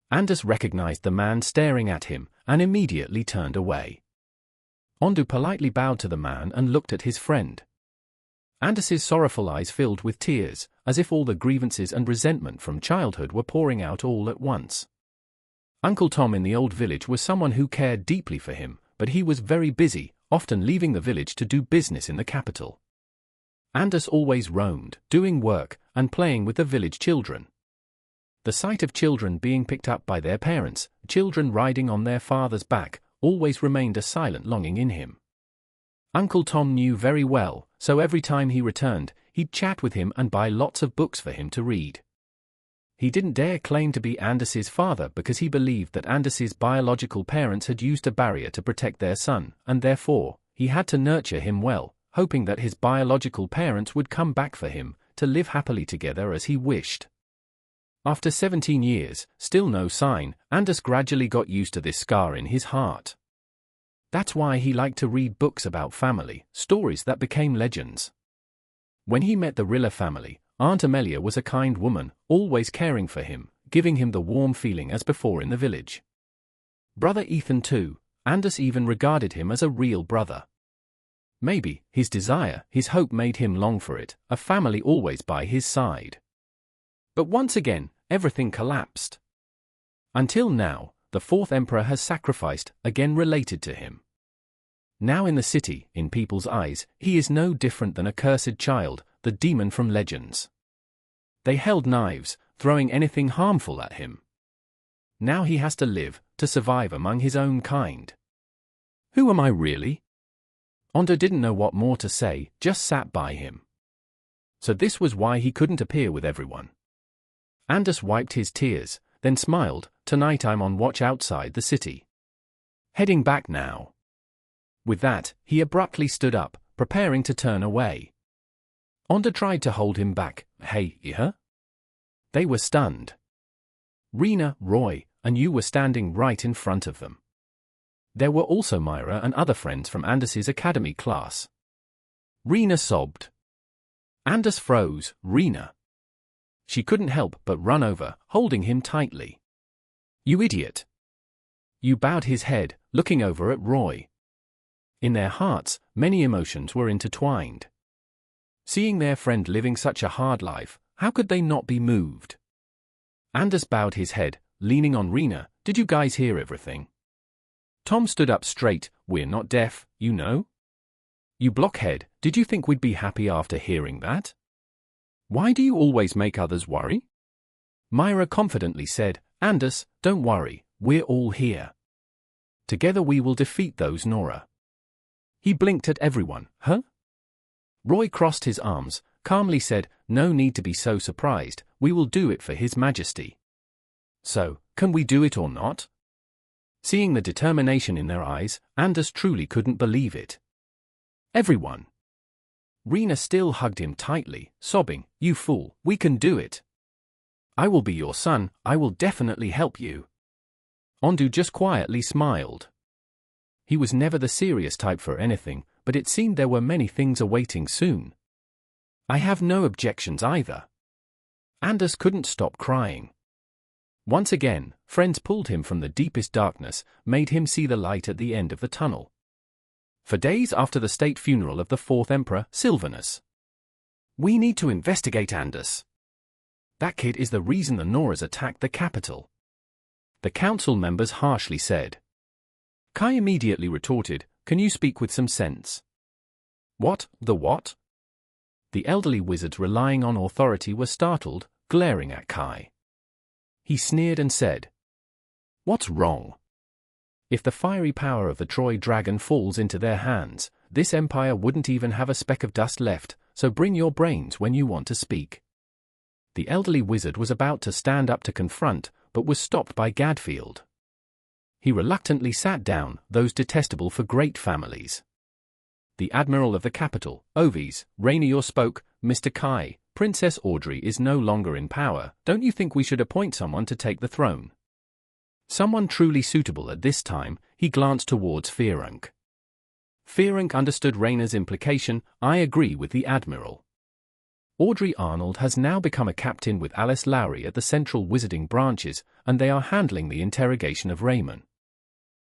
Anders recognized the man staring at him, and immediately turned away. Ondo politely bowed to the man and looked at his friend. Anders's sorrowful eyes filled with tears, as if all the grievances and resentment from childhood were pouring out all at once. Uncle Tom in the old village was someone who cared deeply for him, but he was very busy, often leaving the village to do business in the capital. Anders always roamed, doing work, and playing with the village children. The sight of children being picked up by their parents, children riding on their father's back, always remained a silent longing in him. Uncle Tom knew very well, so every time he returned, he'd chat with him and buy lots of books for him to read. He didn't dare claim to be Anders's father because he believed that Anders's biological parents had used a barrier to protect their son, and therefore, he had to nurture him well, hoping that his biological parents would come back for him, to live happily together as he wished. After 17 years, still no sign, Anders gradually got used to this scar in his heart. That's why he liked to read books about family, stories that became legends. When he met the Rilla family, Aunt Amelia was a kind woman, always caring for him, giving him the warm feeling as before in the village. Brother Ethan too, Anders even regarded him as a real brother. Maybe, his desire, his hope made him long for it, a family always by his side. But once again, everything collapsed. Until now, the fourth emperor has sacrificed, again related to him. Now in the city, in people's eyes, he is no different than a cursed child, the demon from legends. They held knives, throwing anything harmful at him. Now he has to live, to survive among his own kind. Who am I really? Ondo didn't know what more to say, just sat by him. So this was why he couldn't appear with everyone. Anders wiped his tears, then smiled. Tonight I'm on watch outside the city. Heading back now. With that, he abruptly stood up, preparing to turn away. Ondo tried to hold him back. Hey, huh? They were stunned. Rena, Roy, and you were standing right in front of them. There were also Myra and other friends from Anders's academy class. Rena sobbed. Anders froze. Rena. She couldn't help but run over, holding him tightly. You idiot. You bowed his head, looking over at Roy. In their hearts, many emotions were intertwined. Seeing their friend living such a hard life, how could they not be moved? Anders bowed his head, leaning on Rena. Did you guys hear everything? Tom stood up straight. We're not deaf, you know. You blockhead, did you think we'd be happy after hearing that? Why do you always make others worry? Myra confidently said, Anders, don't worry, we're all here. Together we will defeat those Nora. He blinked at everyone. Huh? Roy crossed his arms, calmly said, no need to be so surprised, we will do it for His Majesty. So, can we do it or not? Seeing the determination in their eyes, Anders truly couldn't believe it. Everyone. Rena still hugged him tightly, sobbing, "You fool, we can do it. I will be your son, I will definitely help you." Ondo just quietly smiled. He was never the serious type for anything, but it seemed there were many things awaiting soon. "I have no objections either." Anders couldn't stop crying. Once again, friends pulled him from the deepest darkness, made him see the light at the end of the tunnel. For days after the state funeral of the fourth emperor, Sylvanus. "We need to investigate Anders. That kid is the reason the Noras attacked the capital," the council members harshly said. Kai immediately retorted, "Can you speak with some sense?" "What? The what?" The elderly wizards relying on authority were startled, glaring at Kai. He sneered and said, "What's wrong? If the fiery power of the Troy dragon falls into their hands, this empire wouldn't even have a speck of dust left, so bring your brains when you want to speak." The elderly wizard was about to stand up to confront, but was stopped by Gadfield. He reluctantly sat down, those detestable for great families. The admiral of the capital, Ovis, Rainier spoke, "Mr. Kai, Princess Audrey is no longer in power. Don't you think we should appoint someone to take the throne? Someone truly suitable at this time." He glanced towards Fearonk. Fearonk understood Rainer's implication. "I agree with the admiral. Audrey Arnold has now become a captain with Alice Lowry at the central wizarding branches, and they are handling the interrogation of Raymond.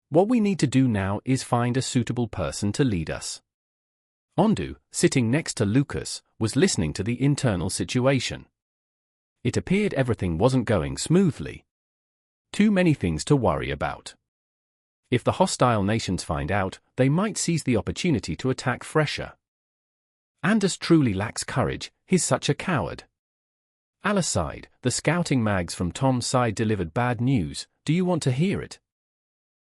What we need to do now is find a suitable person to lead us." Ondo, sitting next to Lucas, was listening to the internal situation. It appeared everything wasn't going smoothly. Too many things to worry about. If the hostile nations find out, they might seize the opportunity to attack fresher. Anders truly lacks courage, he's such a coward. Alice sighed. The scouting mags from Tom's side delivered bad news. Do you want to hear it?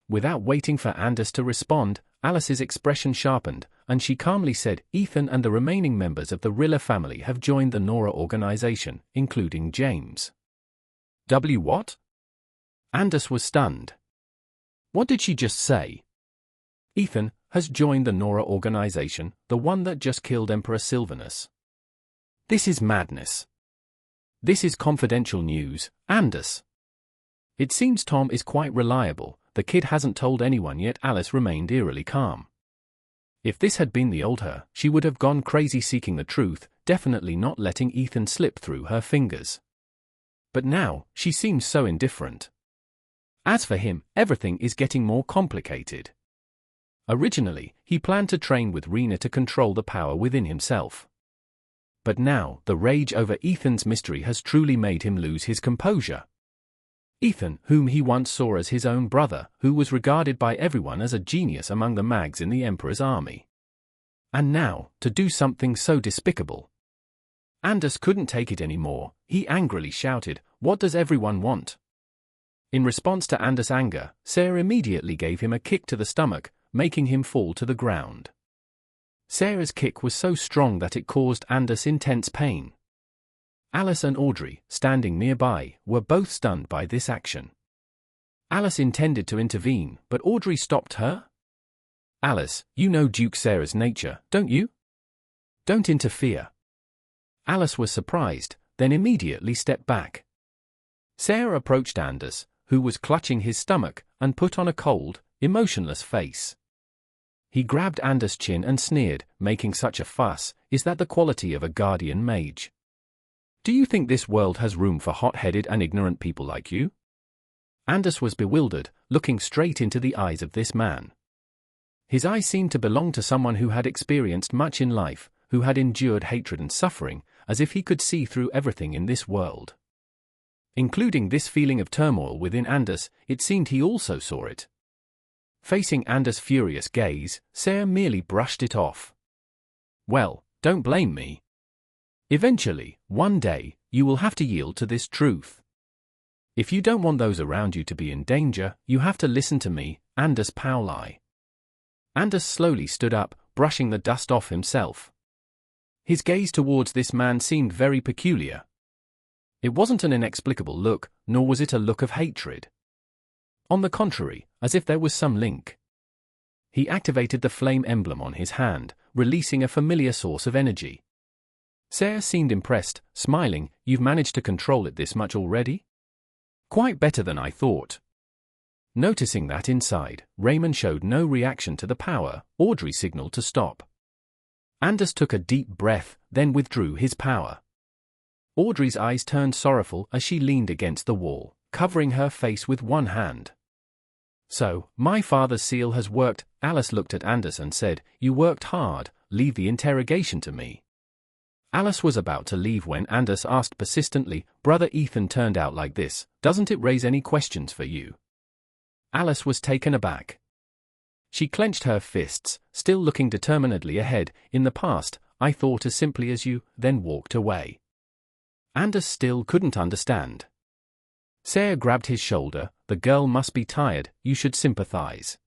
Without waiting for Anders to respond, Alice's expression sharpened, and she calmly said, "Ethan and the remaining members of the Rilla family have joined the Nora organization, including James." What? Anders was stunned. What did she just say? "Ethan has joined the Nora organization, the one that just killed Emperor Sylvanus." This is madness. This is confidential news, Anders. It seems Tom is quite reliable. The kid hasn't told anyone yet. Alice remained eerily calm. If this had been the old her, she would have gone crazy seeking the truth, definitely not letting Ethan slip through her fingers. But now, she seems so indifferent. As for him, everything is getting more complicated. Originally, he planned to train with Rena to control the power within himself. But now, the rage over Ethan's mystery has truly made him lose his composure. Ethan, whom he once saw as his own brother, who was regarded by everyone as a genius among the mags in the Emperor's army. And now, to do something so despicable. Anders couldn't take it anymore. He angrily shouted, "What does everyone want?" In response to Anders' anger, Sarah immediately gave him a kick to the stomach, making him fall to the ground. Sarah's kick was so strong that it caused Anders intense pain. Alice and Audrey, standing nearby, were both stunned by this action. Alice intended to intervene, but Audrey stopped her. "Alice, you know Duke Sarah's nature, don't you? Don't interfere." Alice was surprised, then immediately stepped back. Sarah approached Anders, who was clutching his stomach, and put on a cold, emotionless face. He grabbed Anders' chin and sneered, "Making such a fuss, is that the quality of a guardian mage? Do you think this world has room for hot-headed and ignorant people like you?" Anders was bewildered, looking straight into the eyes of this man. His eyes seemed to belong to someone who had experienced much in life, who had endured hatred and suffering, as if he could see through everything in this world. Including this feeling of turmoil within Anders, it seemed he also saw it. Facing Anders' furious gaze, Sarah merely brushed it off. "Well, don't blame me. Eventually, one day, you will have to yield to this truth. If you don't want those around you to be in danger, you have to listen to me, Anders Pauli." Anders slowly stood up, brushing the dust off himself. His gaze towards this man seemed very peculiar. It wasn't an inexplicable look, nor was it a look of hatred. On the contrary, as if there was some link. He activated the flame emblem on his hand, releasing a familiar source of energy. Sarah seemed impressed, smiling. "You've managed to control it this much already?" "Quite better than I thought." Noticing that inside, Raymond showed no reaction to the power, Audrey signaled to stop. Anders took a deep breath, then withdrew his power. Audrey's eyes turned sorrowful as she leaned against the wall, covering her face with one hand. "So, my father's seal has worked." Alice looked at Anders and said, "You worked hard, leave the interrogation to me." Alice was about to leave when Anders asked persistently, "Brother Ethan turned out like this, doesn't it raise any questions for you?" Alice was taken aback. She clenched her fists, still looking determinedly ahead. "In the past, I thought as simply as you," then walked away. Anders still couldn't understand. Sarah grabbed his shoulder. "The girl must be tired, you should sympathize."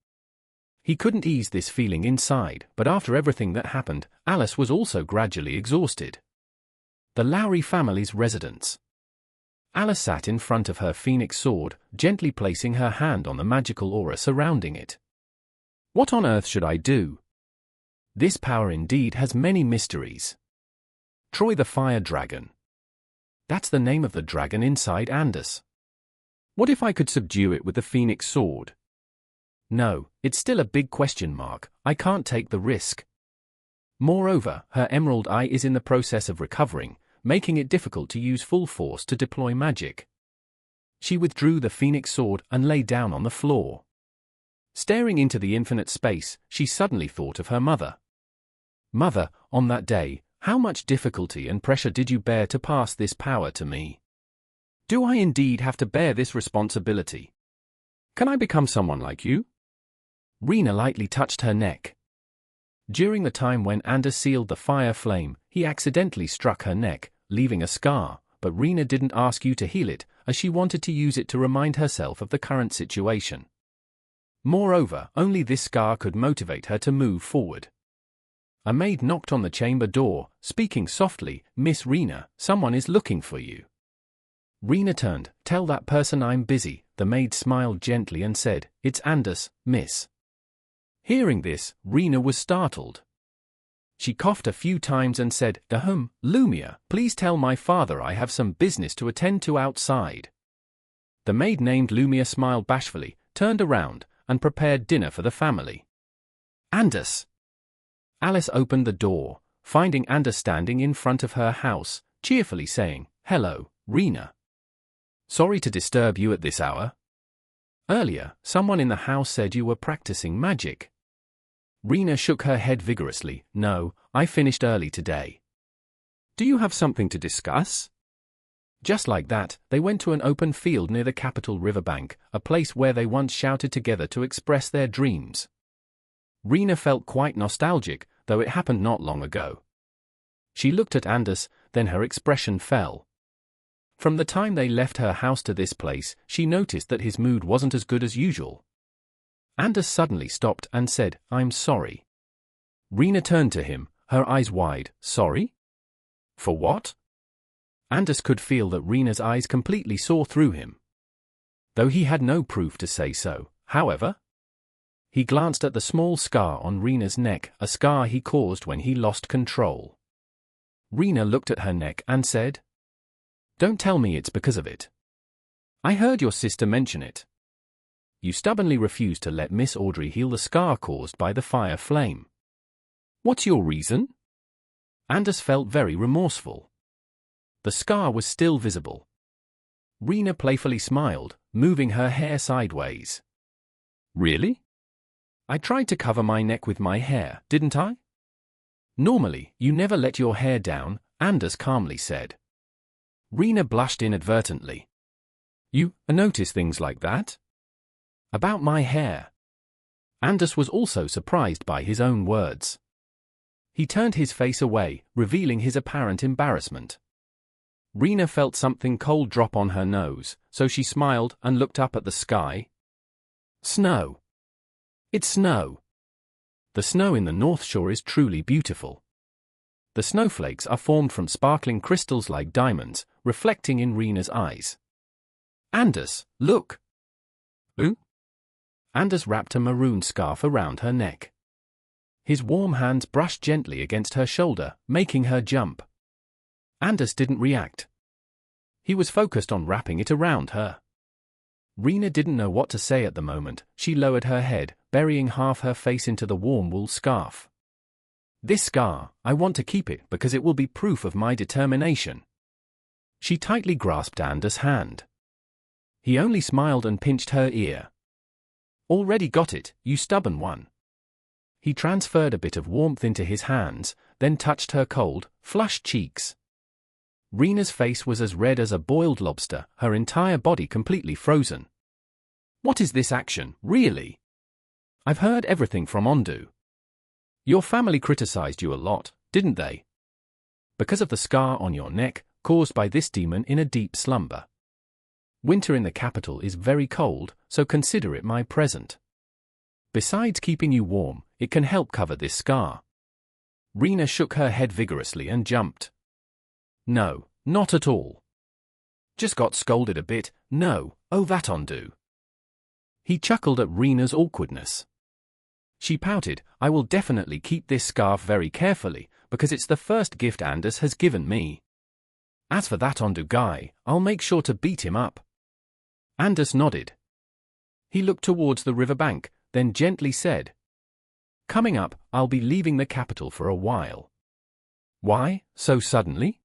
He couldn't ease this feeling inside, but after everything that happened, Alice was also gradually exhausted. The Lowry family's residence. Alice sat in front of her phoenix sword, gently placing her hand on the magical aura surrounding it. "What on earth should I do? This power indeed has many mysteries." Troy the Fire Dragon. That's the name of the dragon inside Anders. What if I could subdue it with the phoenix sword? No, it's still a big question mark. I can't take the risk. Moreover, her emerald eye is in the process of recovering, making it difficult to use full force to deploy magic. She withdrew the phoenix sword and lay down on the floor. Staring into the infinite space, she suddenly thought of her mother. "Mother, on that day, how much difficulty and pressure did you bear to pass this power to me? Do I indeed have to bear this responsibility? Can I become someone like you?" Rena lightly touched her neck. During the time when Anders sealed the fire flame, he accidentally struck her neck, leaving a scar, but Rena didn't ask you to heal it, as she wanted to use it to remind herself of the current situation. Moreover, only this scar could motivate her to move forward. A maid knocked on the chamber door, speaking softly, "Miss Rena, someone is looking for you." Rena turned. "Tell that person I'm busy." The maid smiled gently and said, "It's Anders, miss." Hearing this, Rena was startled. She coughed a few times and said, Lumia, please tell my father I have some business to attend to outside." The maid named Lumia smiled bashfully, turned around, and prepared dinner for the family. "Anders!" Alice opened the door, finding Anders standing in front of her house, cheerfully saying, "Hello, Rena. Sorry to disturb you at this hour. Earlier, someone in the house said you were practicing magic." Rena shook her head vigorously. "No, I finished early today." "Do you have something to discuss?" Just like that, they went to an open field near the capital riverbank, a place where they once shouted together to express their dreams. Rena felt quite nostalgic, though it happened not long ago. She looked at Anders, then her expression fell. From the time they left her house to this place, she noticed that his mood wasn't as good as usual. Anders suddenly stopped and said, "I'm sorry." Rena turned to him, her eyes wide. "Sorry? For what?" Anders could feel that Rena's eyes completely saw through him. Though he had no proof to say so, however. He glanced at the small scar on Rena's neck, a scar he caused when he lost control. Rena looked at her neck and said, "Don't tell me it's because of it. I heard your sister mention it. You stubbornly refused to let Miss Audrey heal the scar caused by the fire flame. What's your reason?" Anders felt very remorseful. The scar was still visible. Rena playfully smiled, moving her hair sideways. "Really? I tried to cover my neck with my hair, didn't I?" "Normally, you never let your hair down," Anders calmly said. Rena blushed inadvertently. "You notice things like that? About my hair?" Anders was also surprised by his own words. He turned his face away, revealing his apparent embarrassment. Rena felt something cold drop on her nose, so she smiled and looked up at the sky. "Snow. It's snow. The snow in the North Shore is truly beautiful. The snowflakes are formed from sparkling crystals like diamonds, reflecting in Rena's eyes. Anders, look." "Who?" Anders wrapped a maroon scarf around her neck. His warm hands brushed gently against her shoulder, making her jump. Anders didn't react. He was focused on wrapping it around her. Rena didn't know what to say at the moment. She lowered her head, burying half her face into the warm wool scarf. This scar, I want to keep it because it will be proof of my determination. She tightly grasped Anders' hand. He only smiled and pinched her ear. Already got it, you stubborn one. He transferred a bit of warmth into his hands, then touched her cold, flushed cheeks. Rena's face was as red as a boiled lobster, her entire body completely frozen. What is this action, really? I've heard everything from Ondo. Your family criticized you a lot, didn't they? Because of the scar on your neck, caused by this demon in a deep slumber. Winter in the capital is very cold, so consider it my present. Besides keeping you warm, it can help cover this scar. Rena shook her head vigorously and jumped. No, not at all. Just got scolded a bit, no, oh that Ondo. He chuckled at Rena's awkwardness. She pouted, I will definitely keep this scarf very carefully, because it's the first gift Anders has given me. As for that Ondo guy, I'll make sure to beat him up. Anders nodded. He looked towards the riverbank, then gently said, Coming up, I'll be leaving the capital for a while. Why, so suddenly?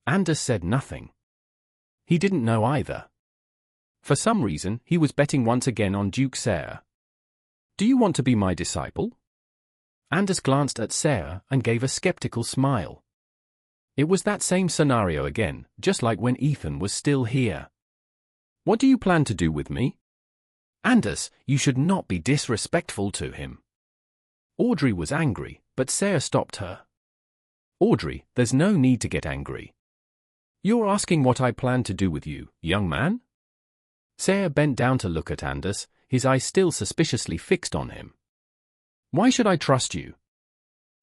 Anders said nothing. He didn't know either. For some reason, he was betting once again on Duke Sarah. Do you want to be my disciple? Anders glanced at Sarah and gave a skeptical smile. It was that same scenario again, just like when Ethan was still here. What do you plan to do with me? Anders, you should not be disrespectful to him. Audrey was angry, but Sarah stopped her. Audrey, there's no need to get angry. You're asking what I plan to do with you, young man? Sarah bent down to look at Anders, his eyes still suspiciously fixed on him. Why should I trust you?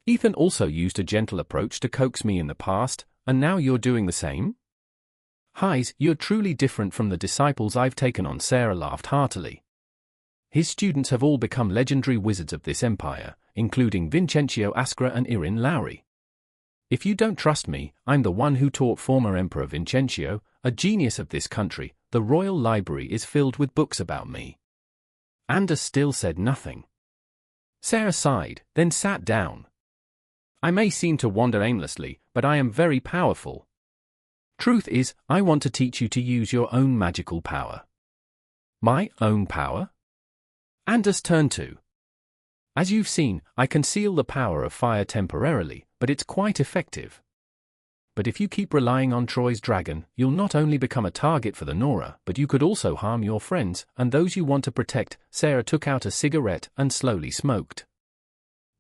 Ethan also used a gentle approach to coax me in the past, and now you're doing the same? Heis, you're truly different from the disciples I've taken on. Sarah laughed heartily. His students have all become legendary wizards of this empire, including Vincencio Askra and Irin Lowry. If you don't trust me, I'm the one who taught former Emperor Vincencio, a genius of this country. The royal library is filled with books about me. Anders still said nothing. Sarah sighed, then sat down. I may seem to wander aimlessly, but I am very powerful. Truth is, I want to teach you to use your own magical power. My own power? Anders turned to. As you've seen, I conceal the power of fire temporarily, but it's quite effective. But if you keep relying on Troy's dragon, you'll not only become a target for the Nora, but you could also harm your friends and those you want to protect. Sarah took out a cigarette and slowly smoked.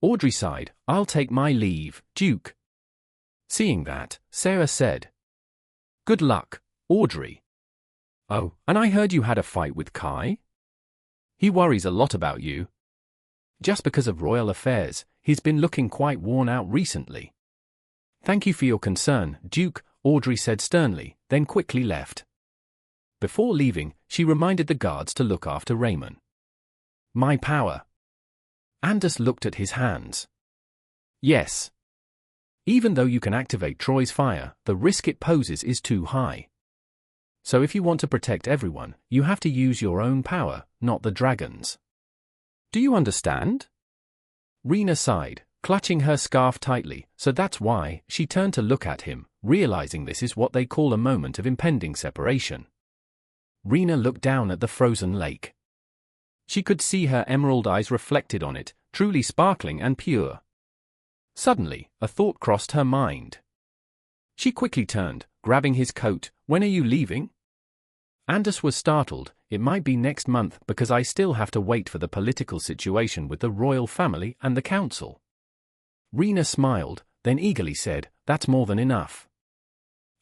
Audrey sighed, I'll take my leave, Duke. Seeing that, Sarah said, Good luck, Audrey. Oh, and I heard you had a fight with Kai? He worries a lot about you. Just because of royal affairs, he's been looking quite worn out recently. Thank you for your concern, Duke, Audrey said sternly, then quickly left. Before leaving, she reminded the guards to look after Raymond. My power. Anders looked at his hands. Yes. Even though you can activate Troy's fire, the risk it poses is too high. So if you want to protect everyone, you have to use your own power, not the dragon's. Do you understand? Rena sighed, clutching her scarf tightly, so that's why. She turned to look at him, realizing this is what they call a moment of impending separation. Rena looked down at the frozen lake. She could see her emerald eyes reflected on it, truly sparkling and pure. Suddenly, a thought crossed her mind. She quickly turned, grabbing his coat. When are you leaving? Anders was startled. It might be next month because I still have to wait for the political situation with the royal family and the council. Rena smiled, then eagerly said, That's more than enough.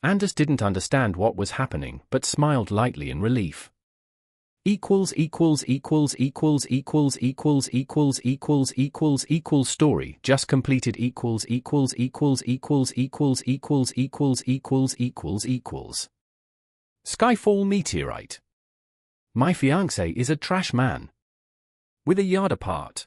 Anders didn't understand what was happening but smiled lightly in relief. Story just completed Skyfall meteorite. My fiancé is a trash man. With a yard apart.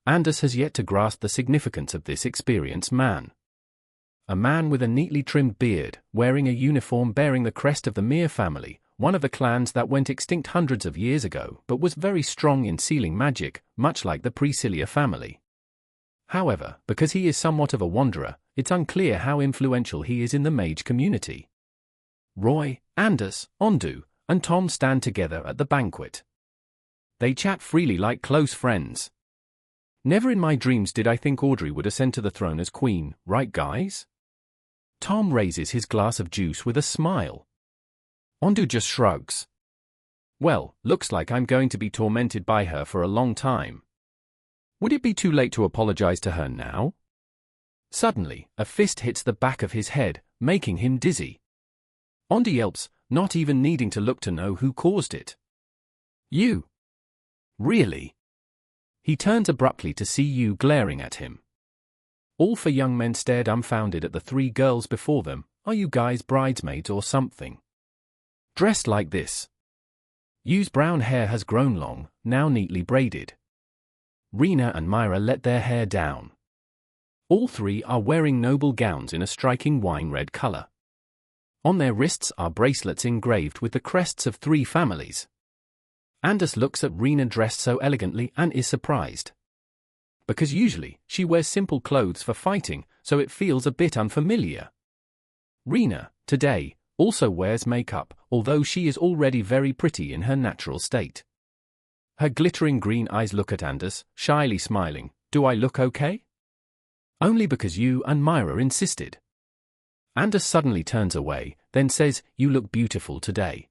Anders has yet to grasp the significance of this experienced man. A man with a neatly trimmed beard, wearing a uniform bearing the crest of the Mere family, one of the clans that went extinct hundreds of years ago but was very strong in sealing magic, much like the Priscilla family. However, because he is somewhat of a wanderer, it's unclear how influential he is in the mage community. Roy, Anders, Ondo, and Tom stand together at the banquet. They chat freely like close friends. Never in my dreams did I think Audrey would ascend to the throne as queen, right guys? Tom raises his glass of juice with a smile. Ondo just shrugs. Well, looks like I'm going to be tormented by her for a long time. Would it be too late to apologize to her now? Suddenly, a fist hits the back of his head, making him dizzy. Ondo yelps, not even needing to look to know who caused it. You? Really? He turns abruptly to see you glaring at him. All four young men stared dumbfounded at the three girls before them. Are you guys bridesmaids or something? Dressed like this. Yu's brown hair has grown long, now neatly braided. Rena and Myra let their hair down. All three are wearing noble gowns in a striking wine-red color. On their wrists are bracelets engraved with the crests of three families. Anders looks at Rena dressed so elegantly and is surprised. Because usually, she wears simple clothes for fighting, so it feels a bit unfamiliar. Rena, today, also wears makeup, although she is already very pretty in her natural state. Her glittering green eyes look at Anders, shyly smiling. Do I look okay? Only because you and Myra insisted. Anders suddenly turns away, then says, you look beautiful today.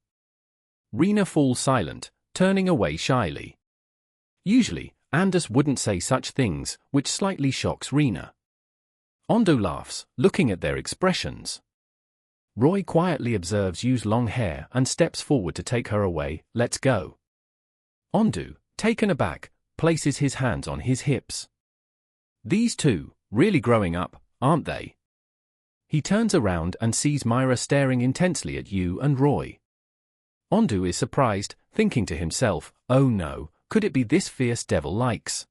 Rena falls silent, turning away shyly. Usually, Anders wouldn't say such things, which slightly shocks Rena. Ondo laughs, looking at their expressions. Roy quietly observes Yu's long hair and steps forward to take her away. Let's go. Ondo, taken aback, places his hands on his hips. These two, really growing up, aren't they? He turns around and sees Myra staring intensely at Yu and Roy. Ondo is surprised, thinking to himself, oh no, could it be this fierce devil likes?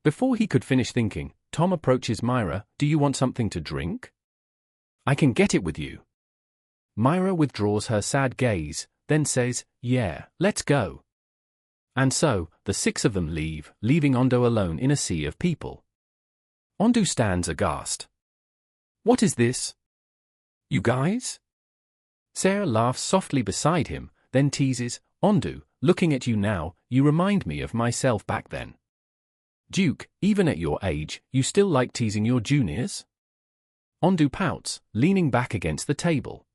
Before he could finish thinking, Tom approaches Myra. Do you want something to drink? I can get it with you. Myra withdraws her sad gaze, then says, yeah, let's go. And so, the six of them leave, leaving Ondo alone in a sea of people. Ondo stands aghast. What is this? You guys? Sarah laughs softly beside him, then teases, Ondo, looking at you now, you remind me of myself back then. Duke, even at your age, you still like teasing your juniors? Ondo pouts, leaning back against the table.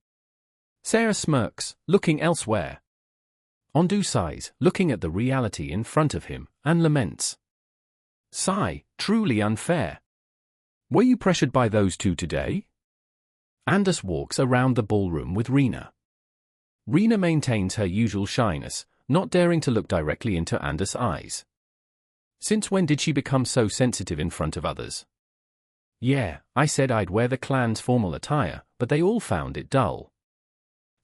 Sarah smirks, looking elsewhere. Ondo sighs, looking at the reality in front of him, and laments. Sigh, truly unfair. Were you pressured by those two today? Anders walks around the ballroom with Rena. Rena maintains her usual shyness, not daring to look directly into Anders' eyes. Since when did she become so sensitive in front of others? Yeah, I said I'd wear the clan's formal attire, but they all found it dull.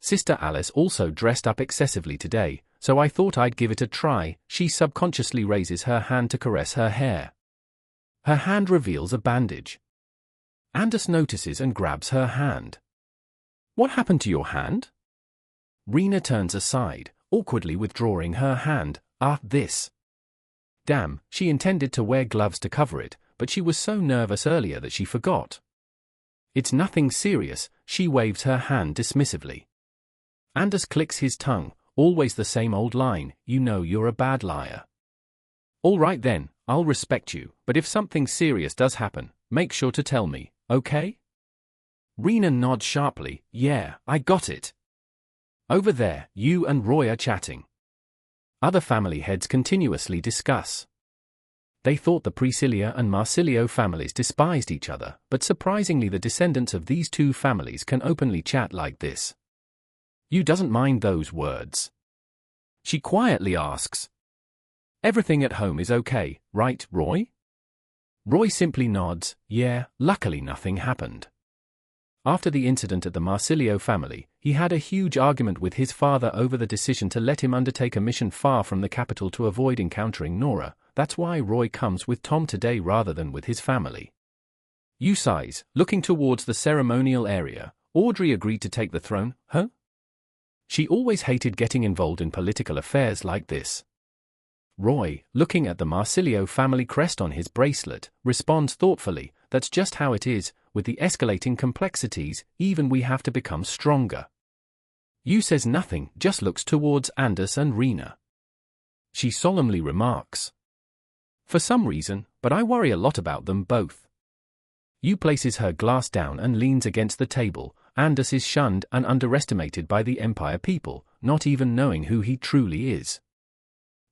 Sister Alice also dressed up excessively today, so I thought I'd give it a try. She subconsciously raises her hand to caress her hair. Her hand reveals a bandage. Anders notices and grabs her hand. What happened to your hand? Rena turns aside, awkwardly withdrawing her hand. This. Damn, she intended to wear gloves to cover it, but she was so nervous earlier that she forgot. It's nothing serious, she waves her hand dismissively. Anders clicks his tongue, always the same old line, you know you're a bad liar. All right then, I'll respect you, but if something serious does happen, make sure to tell me, okay? Rena nods sharply, yeah, I got it. Over there, Yu and Roy are chatting. Other family heads continuously discuss. They thought the Priscilla and Marsilio families despised each other, but surprisingly the descendants of these two families can openly chat like this. Yu doesn't mind those words. She quietly asks, everything at home is okay, right, Roy? Roy simply nods, yeah, luckily nothing happened. After the incident at the Marsilio family, he had a huge argument with his father over the decision to let him undertake a mission far from the capital to avoid encountering Nora, that's why Roy comes with Tom today rather than with his family. You sighs, looking towards the ceremonial area. Audrey agreed to take the throne, huh? She always hated getting involved in political affairs like this. Roy, looking at the Marsilio family crest on his bracelet, responds thoughtfully, that's just how it is, with the escalating complexities, even we have to become stronger. You says nothing, just looks towards Anders and Rena. She solemnly remarks. For some reason, but I worry a lot about them both. You places her glass down and leans against the table. Anders is shunned and underestimated by the Empire people, not even knowing who he truly is.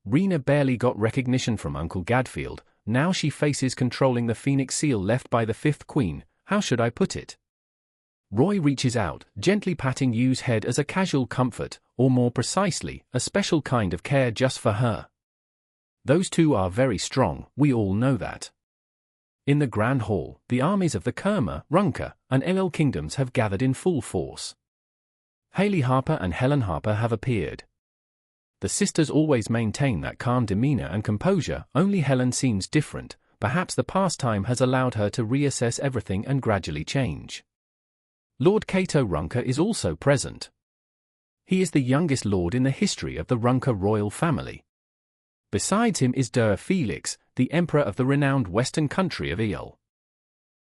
Rena barely got recognition from Uncle Gadfield, now she faces controlling the Phoenix seal left by the fifth queen. How should I put it? Roy reaches out, gently patting Yu's head as a casual comfort, or more precisely, a special kind of care just for her. Those two are very strong, we all know that. In the Grand Hall, the armies of the Kerma, Runka, and LL kingdoms have gathered in full force. Haley Harper and Helen Harper have appeared. The sisters always maintain that calm demeanor and composure, only Helen seems different. Perhaps the pastime has allowed her to reassess everything and gradually change. Lord Cato Runka is also present. He is the youngest lord in the history of the Runka royal family. Besides him is Der Felix, the emperor of the renowned western country of Eel.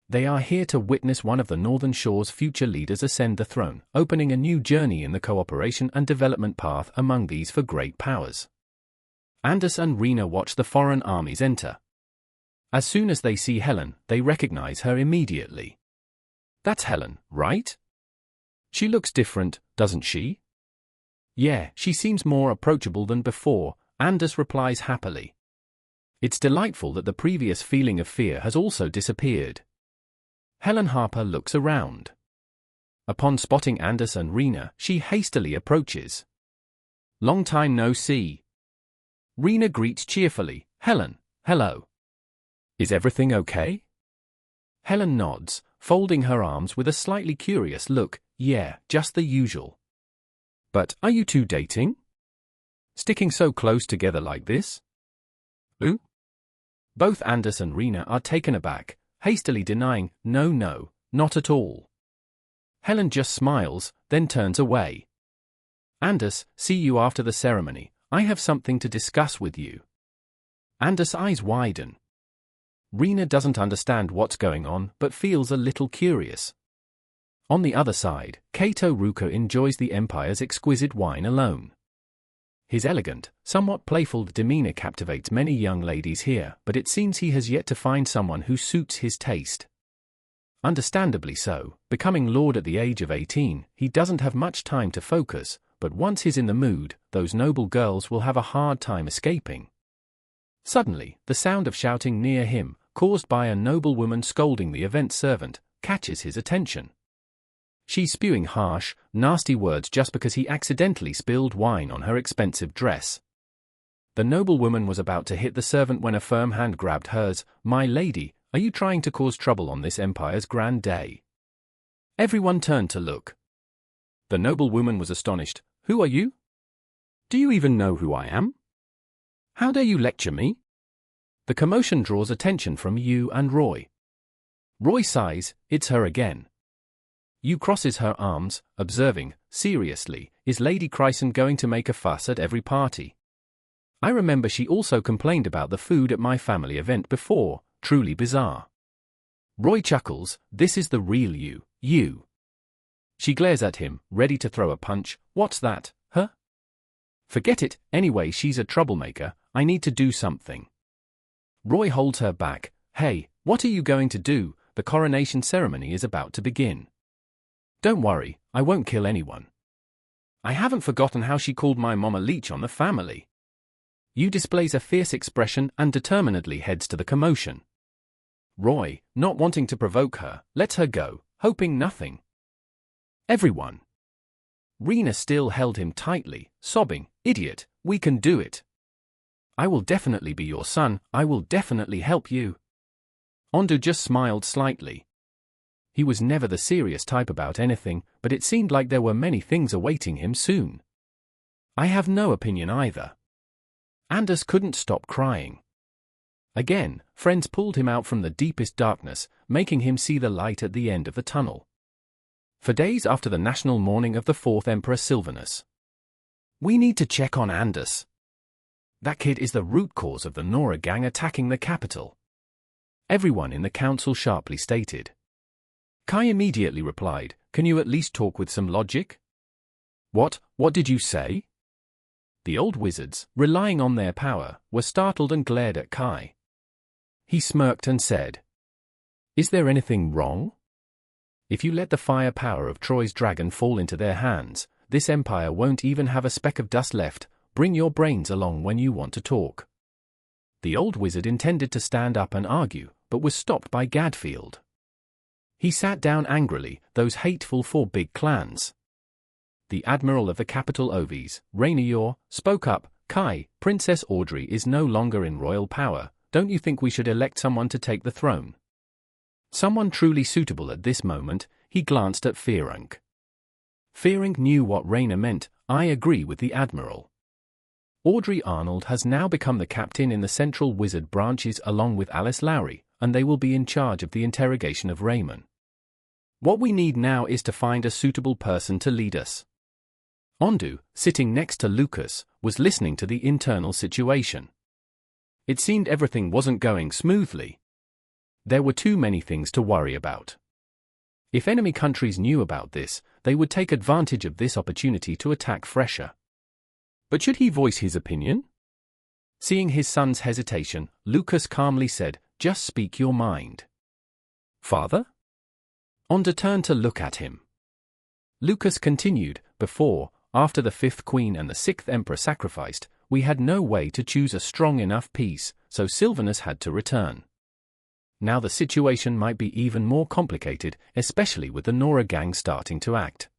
They are here to witness one of the Northern Shore's future leaders ascend the throne, opening a new journey in the cooperation and development path among these for great powers. Anders and Rena watch the foreign armies enter. As soon as they see Helen, they recognize her immediately. That's Helen, right? She looks different, doesn't she? Yeah, she seems more approachable than before, Anders replies happily. It's delightful that the previous feeling of fear has also disappeared. Helen Harper looks around. Upon spotting Anders and Rena, she hastily approaches. Long time no see. Rena greets cheerfully, Helen, hello. Is everything okay? Helen nods, folding her arms with a slightly curious look, yeah, just the usual. But are you two dating? Sticking so close together like this? Ooh? Both Anders and Rena are taken aback, hastily denying, no, not at all. Helen just smiles, then turns away. Anders, see you after the ceremony, I have something to discuss with you. Anders' eyes widen. Rena doesn't understand what's going on, but feels a little curious. On the other side, Cato Ruka enjoys the Empire's exquisite wine alone. His elegant, somewhat playful demeanor captivates many young ladies here, but it seems he has yet to find someone who suits his taste. Understandably so, becoming lord at the age of 18, he doesn't have much time to focus, but once he's in the mood, those noble girls will have a hard time escaping. Suddenly, the sound of shouting near him, caused by a noblewoman scolding the event servant, catches his attention. She's spewing harsh, nasty words just because he accidentally spilled wine on her expensive dress. The noblewoman was about to hit the servant when a firm hand grabbed hers. My lady, are you trying to cause trouble on this Empire's grand day? Everyone turned to look. The noblewoman was astonished. Who are you? Do you even know who I am? How dare you lecture me? The commotion draws attention from Yu and Roy. Roy sighs, it's her again. Yu crosses her arms, observing, seriously, is Lady Chryson going to make a fuss at every party? I remember she also complained about the food at my family event before, truly bizarre. Roy chuckles, this is the real you. She glares at him, ready to throw a punch. What's that, huh? Forget it, anyway she's a troublemaker, I need to do something. Roy holds her back. Hey, what are you going to do? The coronation ceremony is about to begin. Don't worry, I won't kill anyone. I haven't forgotten how she called my mom a leech on the family. Yu displays a fierce expression and determinedly heads to the commotion. Roy, not wanting to provoke her, lets her go, hoping nothing. Everyone. Rena still held him tightly, sobbing, idiot, we can do it. I will definitely be your son, I will definitely help you. Ondo just smiled slightly. He was never the serious type about anything, but it seemed like there were many things awaiting him soon. I have no opinion either. Anders couldn't stop crying. Again, friends pulled him out from the deepest darkness, making him see the light at the end of the tunnel. For days after the national mourning of the fourth Emperor Sylvanus. We need to check on Anders. That kid is the root cause of the Nora gang attacking the capital. Everyone in the council sharply stated. Kai immediately replied, "Can you at least talk with some logic?" What did you say? The old wizards, relying on their power, were startled and glared at Kai. He smirked and said, "Is there anything wrong? If you let the fire power of Troy's dragon fall into their hands, this empire won't even have a speck of dust left. Bring your brains along when you want to talk." The old wizard intended to stand up and argue, but was stopped by Gadfield. He sat down angrily, those hateful four big clans. The admiral of the capital Ovis, Rainier, spoke up, "Kai, Princess Audrey is no longer in royal power. Don't you think we should elect someone to take the throne? Someone truly suitable at this moment." He glanced at Fearonk. Fearonk knew what Rainier meant. "I agree with the admiral. Audrey Arnold has now become the captain in the central wizard branches along with Alice Lowry, and they will be in charge of the interrogation of Raymond. What we need now is to find a suitable person to lead us." Ondo, sitting next to Lucas, was listening to the internal situation. It seemed everything wasn't going smoothly. There were too many things to worry about. If enemy countries knew about this, they would take advantage of this opportunity to attack fresher. But should he voice his opinion? Seeing his son's hesitation, Lucas calmly said, "Just speak your mind." "Father?" Ondo turned to look at him. Lucas continued, After the fifth queen and the sixth emperor sacrificed, we had no way to choose a strong enough peace, so Sylvanus had to return. Now the situation might be even more complicated, especially with the Nora gang starting to act."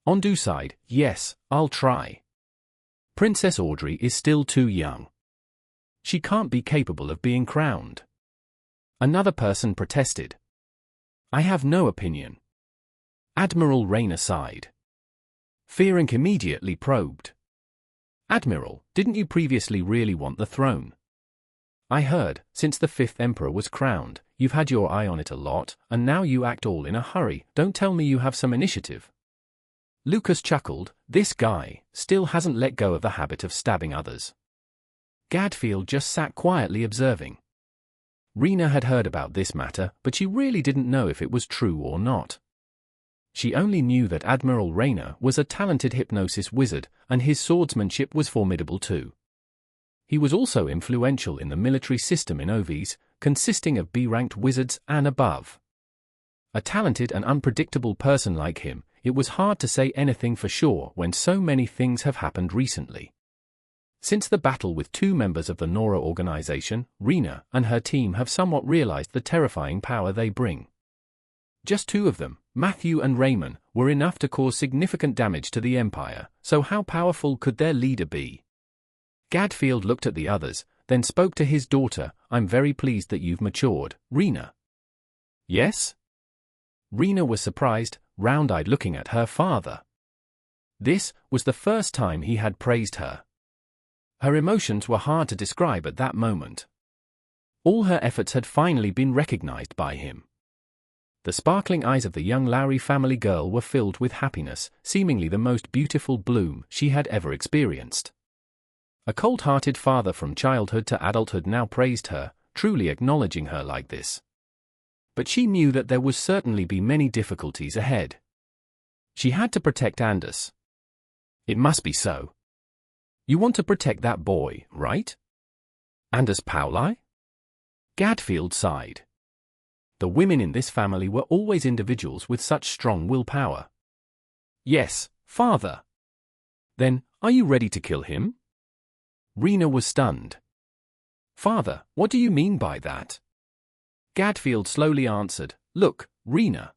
Ondo sighed, "Yes, I'll try. Princess Audrey is still too young. She can't be capable of being crowned." Another person protested. "I have no opinion." Admiral Rainier sighed. Fearonk immediately probed. "Admiral, didn't you previously really want the throne? I heard, since the fifth emperor was crowned, you've had your eye on it a lot, and now you act all in a hurry. Don't tell me you have some initiative." Lucas chuckled, "This guy still hasn't let go of the habit of stabbing others." Gadfield just sat quietly observing. Rena had heard about this matter, but she really didn't know if it was true or not. She only knew that Admiral Rainier was a talented hypnosis wizard, and his swordsmanship was formidable too. He was also influential in the military system in Ovis, consisting of B-ranked wizards and above. A talented and unpredictable person like him, it was hard to say anything for sure when so many things have happened recently. Since the battle with two members of the Nora organization, Rena and her team have somewhat realized the terrifying power they bring. Just two of them, Matthew and Raymond, were enough to cause significant damage to the Empire, so how powerful could their leader be? Gadfield looked at the others, then spoke to his daughter. "I'm very pleased that you've matured, Rena." "Yes?" Rena was surprised, round-eyed looking at her father. This was the first time he had praised her. Her emotions were hard to describe at that moment. All her efforts had finally been recognized by him. The sparkling eyes of the young Lowry family girl were filled with happiness, seemingly the most beautiful bloom she had ever experienced. A cold-hearted father from childhood to adulthood now praised her, truly acknowledging her like this. But she knew that there would certainly be many difficulties ahead. She had to protect Anders. It must be so. You want to protect that boy, right? Anders Pauli? Gadfield sighed. The women in this family were always individuals with such strong willpower. "Yes, father." "Then, are you ready to kill him?" Rena was stunned. "Father, what do you mean by that?" Gadfield slowly answered, "Look, Rena.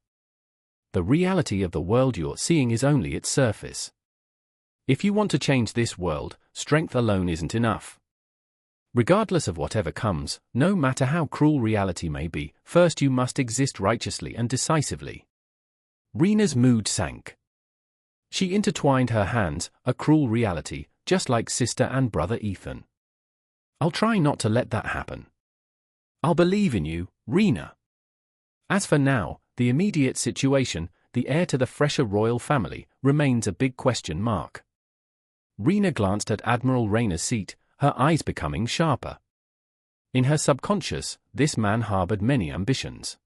The reality of the world you're seeing is only its surface. If you want to change this world, strength alone isn't enough. Regardless of whatever comes, no matter how cruel reality may be, first you must exist righteously and decisively." Rena's mood sank. She intertwined her hands, "A cruel reality, just like sister and brother Ethan. I'll try not to let that happen." I'll believe in you, Rena. As for now, the immediate situation, the heir to the fresher royal family, remains a big question mark. Rena glanced at Admiral Rayner's seat, her eyes becoming sharper. In her subconscious, this man harbored many ambitions.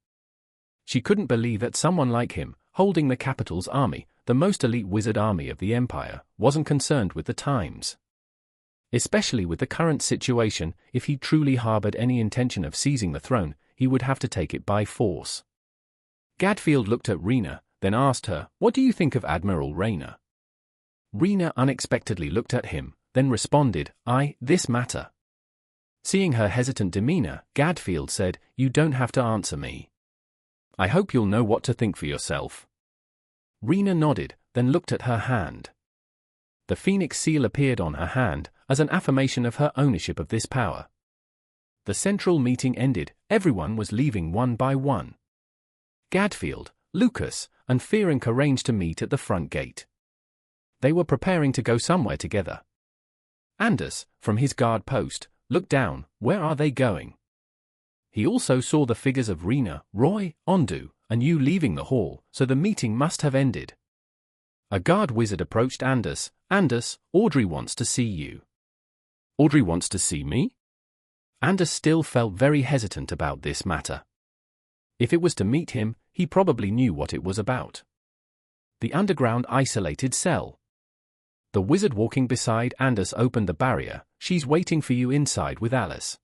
She couldn't believe that someone like him, holding the capital's army, the most elite wizard army of the Empire, wasn't concerned with the times. Especially with the current situation, if he truly harbored any intention of seizing the throne, he would have to take it by force. Gadfield looked at Rena, then asked her, "What do you think of Admiral Rayner?" Rena unexpectedly looked at him, then responded, "This matter." Seeing her hesitant demeanor, Gadfield said, "You don't have to answer me. I hope you'll know what to think for yourself." Rena nodded, then looked at her hand. The phoenix seal appeared on her hand, as an affirmation of her ownership of this power. The central meeting ended, everyone was leaving one by one. Gadfield, Lucas, and Fearonk arranged to meet at the front gate. They were preparing to go somewhere together. Anders, from his guard post, looked down. Where are they going? He also saw the figures of Rena, Roy, Ondo, and you leaving the hall, so the meeting must have ended. A guard wizard approached Anders. "Anders, Audrey wants to see you." "Audrey wants to see me?" Anders still felt very hesitant about this matter. If it was to meet him, he probably knew what it was about. The underground isolated cell. The wizard walking beside Anders opened the barrier. "She's waiting for you inside with Alice."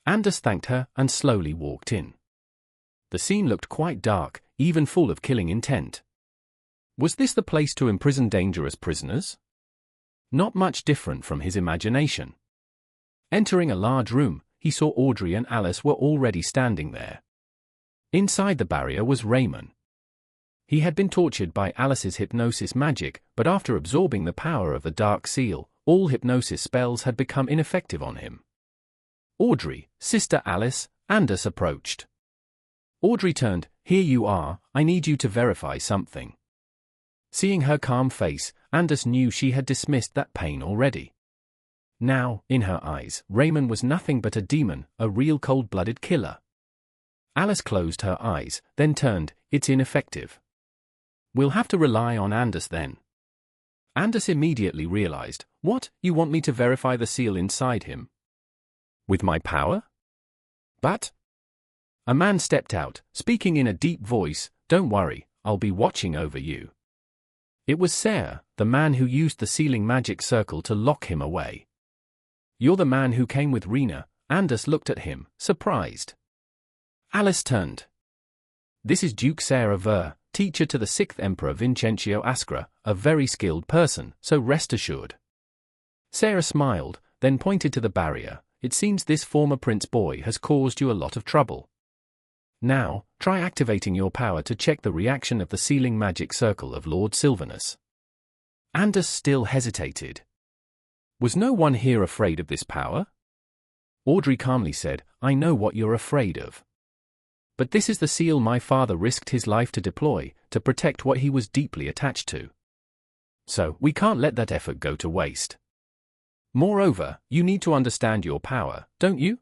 Anders thanked her and slowly walked in. The scene looked quite dark, even full of killing intent. Was this the place to imprison dangerous prisoners? Not much different from his imagination. Entering a large room, he saw Audrey and Alice were already standing there. Inside the barrier was Raymond. He had been tortured by Alice's hypnosis magic, but after absorbing the power of the Dark Seal, all hypnosis spells had become ineffective on him. "Audrey, Sister Alice," Anders approached. Audrey turned. "Here you are, I need you to verify something." Seeing her calm face, Anders knew she had dismissed that pain already. Now, in her eyes, Raymond was nothing but a demon, a real cold-blooded killer. Alice closed her eyes, then turned. "It's ineffective. We'll have to rely on Anders then." Anders immediately realized, "What, you want me to verify the seal inside him? With my power?" "But..." A man stepped out, speaking in a deep voice. "Don't worry, I'll be watching over you." It was Sarah, the man who used the sealing magic circle to lock him away. "You're the man who came with Rena?" Anders looked at him, surprised. Alice turned. "This is Duke Sarah Ver, teacher to the 6th Emperor Vincentio Askra, a very skilled person, so rest assured." Sarah smiled, then pointed to the barrier. "It seems this former prince boy has caused you a lot of trouble. Now, try activating your power to check the reaction of the sealing magic circle of Lord Sylvanus." Anders still hesitated. Was no one here afraid of this power? Audrey calmly said, "I know what you're afraid of. But this is the seal my father risked his life to deploy, to protect what he was deeply attached to. So, we can't let that effort go to waste. Moreover, you need to understand your power, don't you?"